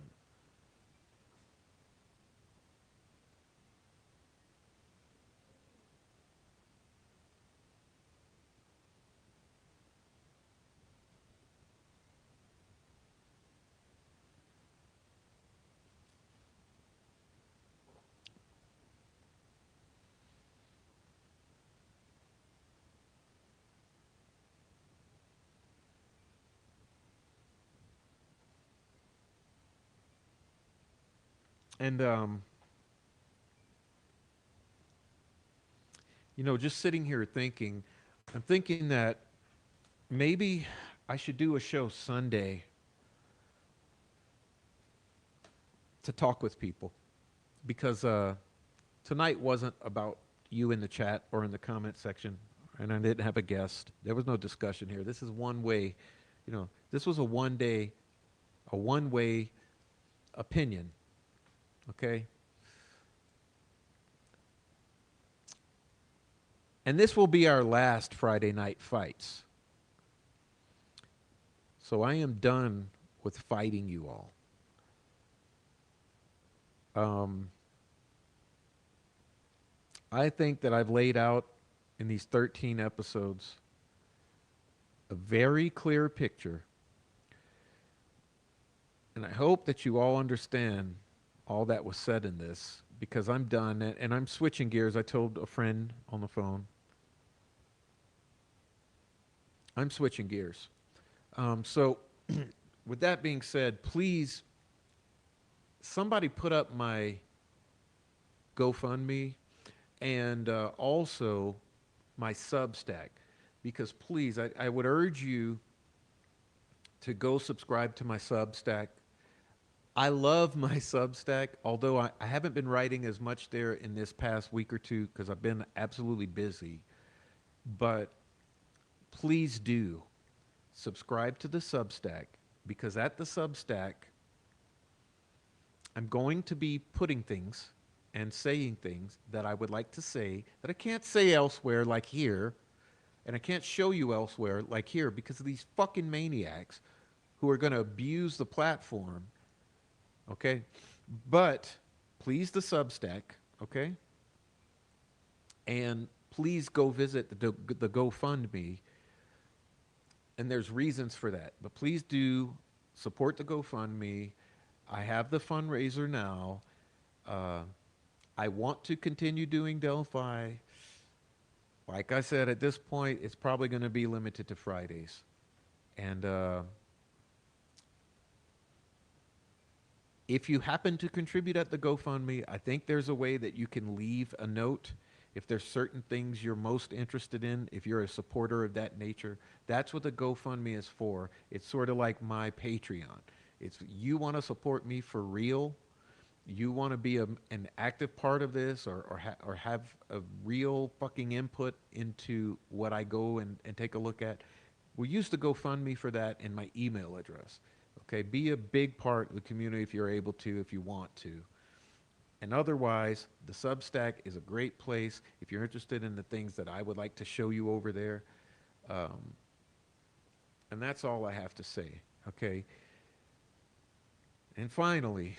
And, just sitting here thinking, I'm thinking that maybe I should do a show Sunday to talk with people because tonight wasn't about you in the chat or in the comment section, and I didn't have a guest. There was no discussion here. This is one way, this was a one way opinion, okay? And this will be our last Friday night fights. So I am done with fighting you all. Um, I think that I've laid out in these 13 episodes a very clear picture. And I hope that you all understand all that was said in this because I'm done and I'm switching gears. I told a friend on the phone, I'm switching gears. So, with that being said, please, somebody put up my GoFundMe and also my Substack because please, I would urge you to go subscribe to my Substack. I love my Substack, although I haven't been writing as much there in this past week or two because I've been absolutely busy. But please do subscribe to the Substack because at the Substack, I'm going to be putting things and saying things that I would like to say that I can't say elsewhere, like here, and I can't show you elsewhere, like here, because of these fucking maniacs who are going to abuse the platform. Okay? But please, the Substack, okay? And please go visit the GoFundMe. And there's reasons for that. But please do support the GoFundMe. I have the fundraiser now. Uh, I want to continue doing Delphi. Like I said, at this point, it's probably going to be limited to Fridays. And if you happen to contribute at the GoFundMe, I think there's a way that you can leave a note if there's certain things you're most interested in, if you're a supporter of that nature. That's what the GoFundMe is for. It's sort of like my Patreon. It's you want to support me for real, you want to be an active part of this or have a real fucking input into what I go and take a look at, we use the GoFundMe for that in my email address. Okay, be a big part of the community if you're able to, if you want to. And otherwise, the Substack is a great place if you're interested in the things that I would like to show you over there. Um, and that's all I have to say. Okay. And finally,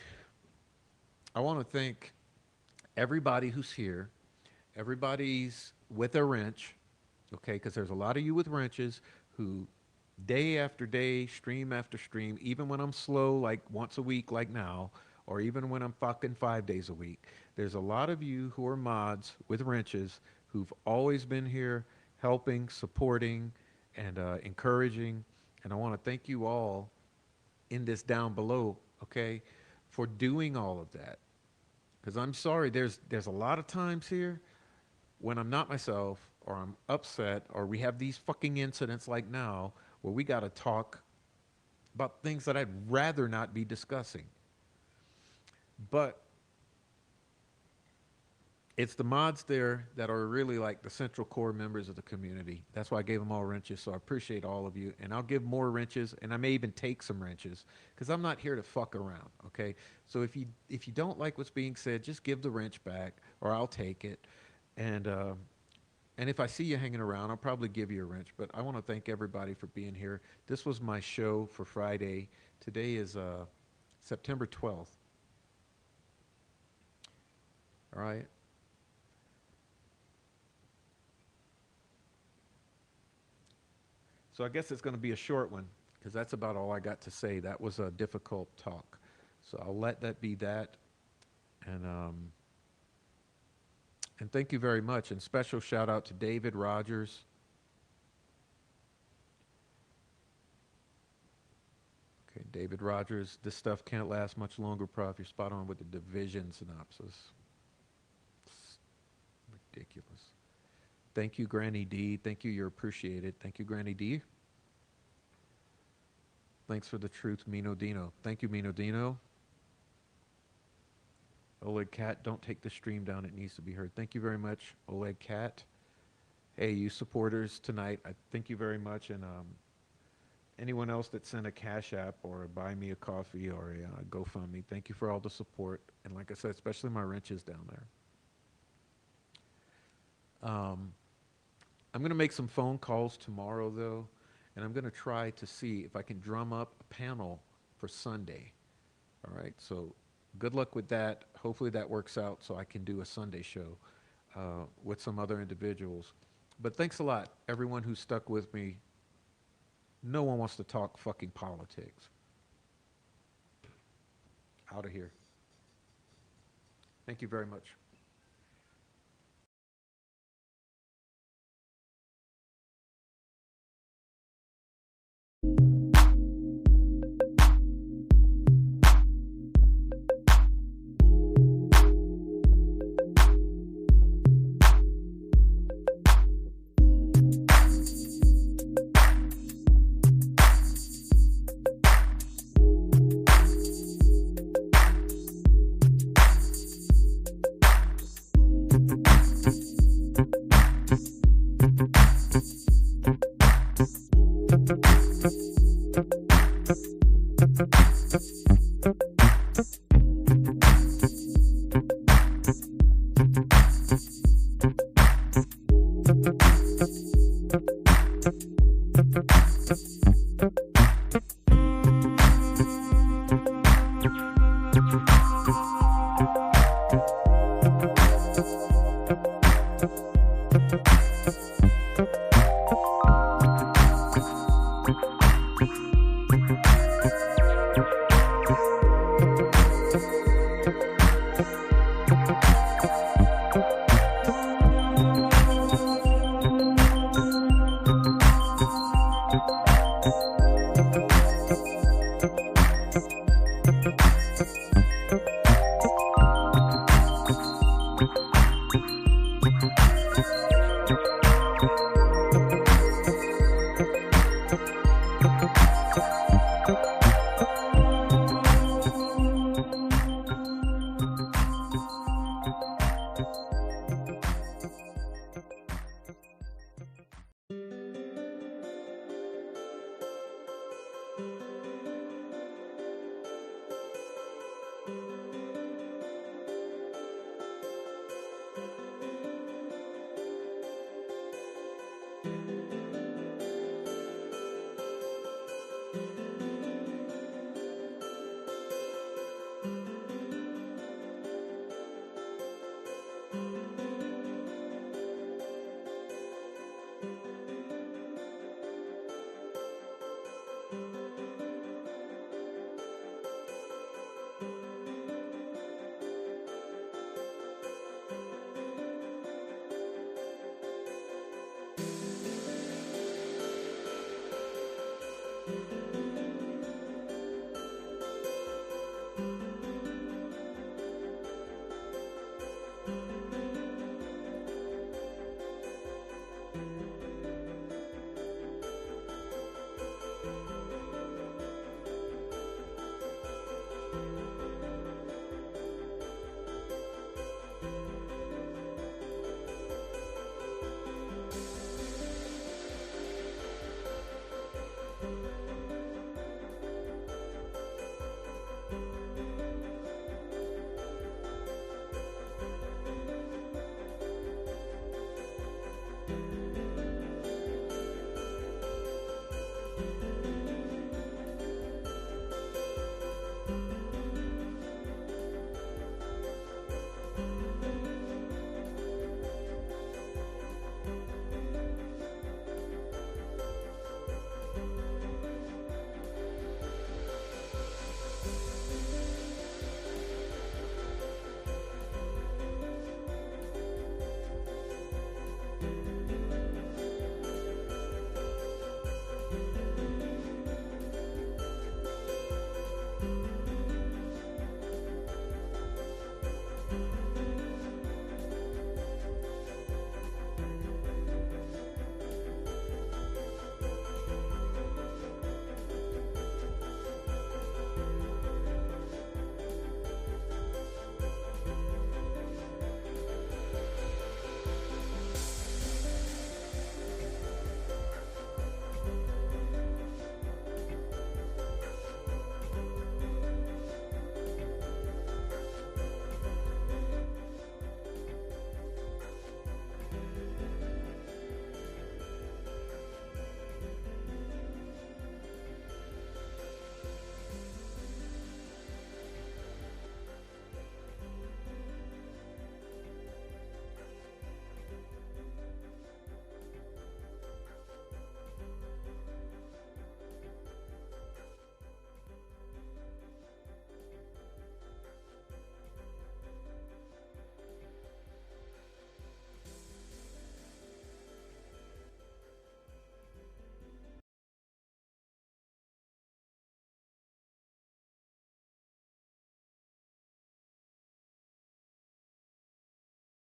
I want to thank everybody who's here. Everybody's with a wrench, okay? Because there's a lot of you with wrenches who day after day, stream after stream, even when I'm slow, like once a week, like now, or even when I'm fucking 5 days a week, there's a lot of you who are mods with wrenches who've always been here helping, supporting, and encouraging. And I want to thank you all in this down below, okay, for doing all of that. Because I'm sorry, there's a lot of times here when I'm not myself or I'm upset or we have these fucking incidents like now where we got to talk about things that I'd rather not be discussing. But it's the mods there that are really like the central core members of the community. That's why I gave them all wrenches. So I appreciate all of you. And I'll give more wrenches, and I may even take some wrenches because I'm not here to fuck around. Okay. So if you don't like what's being said, just give the wrench back, or I'll take it. And if I see you hanging around, I'll probably give you a wrench. But I want to thank everybody for being here. This was my show for Friday. Today is September 12th. All right. So I guess it's going to be a short one because that's about all I got to say. That was a difficult talk. So I'll let that be that. And thank you very much. And special shout out to David Rogers. Okay, David Rogers. This stuff can't last much longer, Prof. You're spot on with the division synopsis. It's ridiculous. Thank you, Granny D. Thank you. You're appreciated. Thank you, Granny D. Thanks for the truth, Mino Dino. Thank you, Mino Dino. Oleg Cat, don't take the stream down. It needs to be heard. Thank you very much, Oleg Cat. Hey, you supporters tonight, I thank you very much. And anyone else that sent a Cash App or a Buy Me a Coffee or a GoFundMe, thank you for all the support. And like I said, especially my wrenches down there. I'm going to make some phone calls tomorrow, though, and I'm going to try to see if I can drum up a panel for Sunday. All right, so good luck with that. Hopefully that works out so I can do a Sunday show with some other individuals. But thanks a lot, everyone who stuck with me. No one wants to talk fucking politics. Out of here. Thank you very much.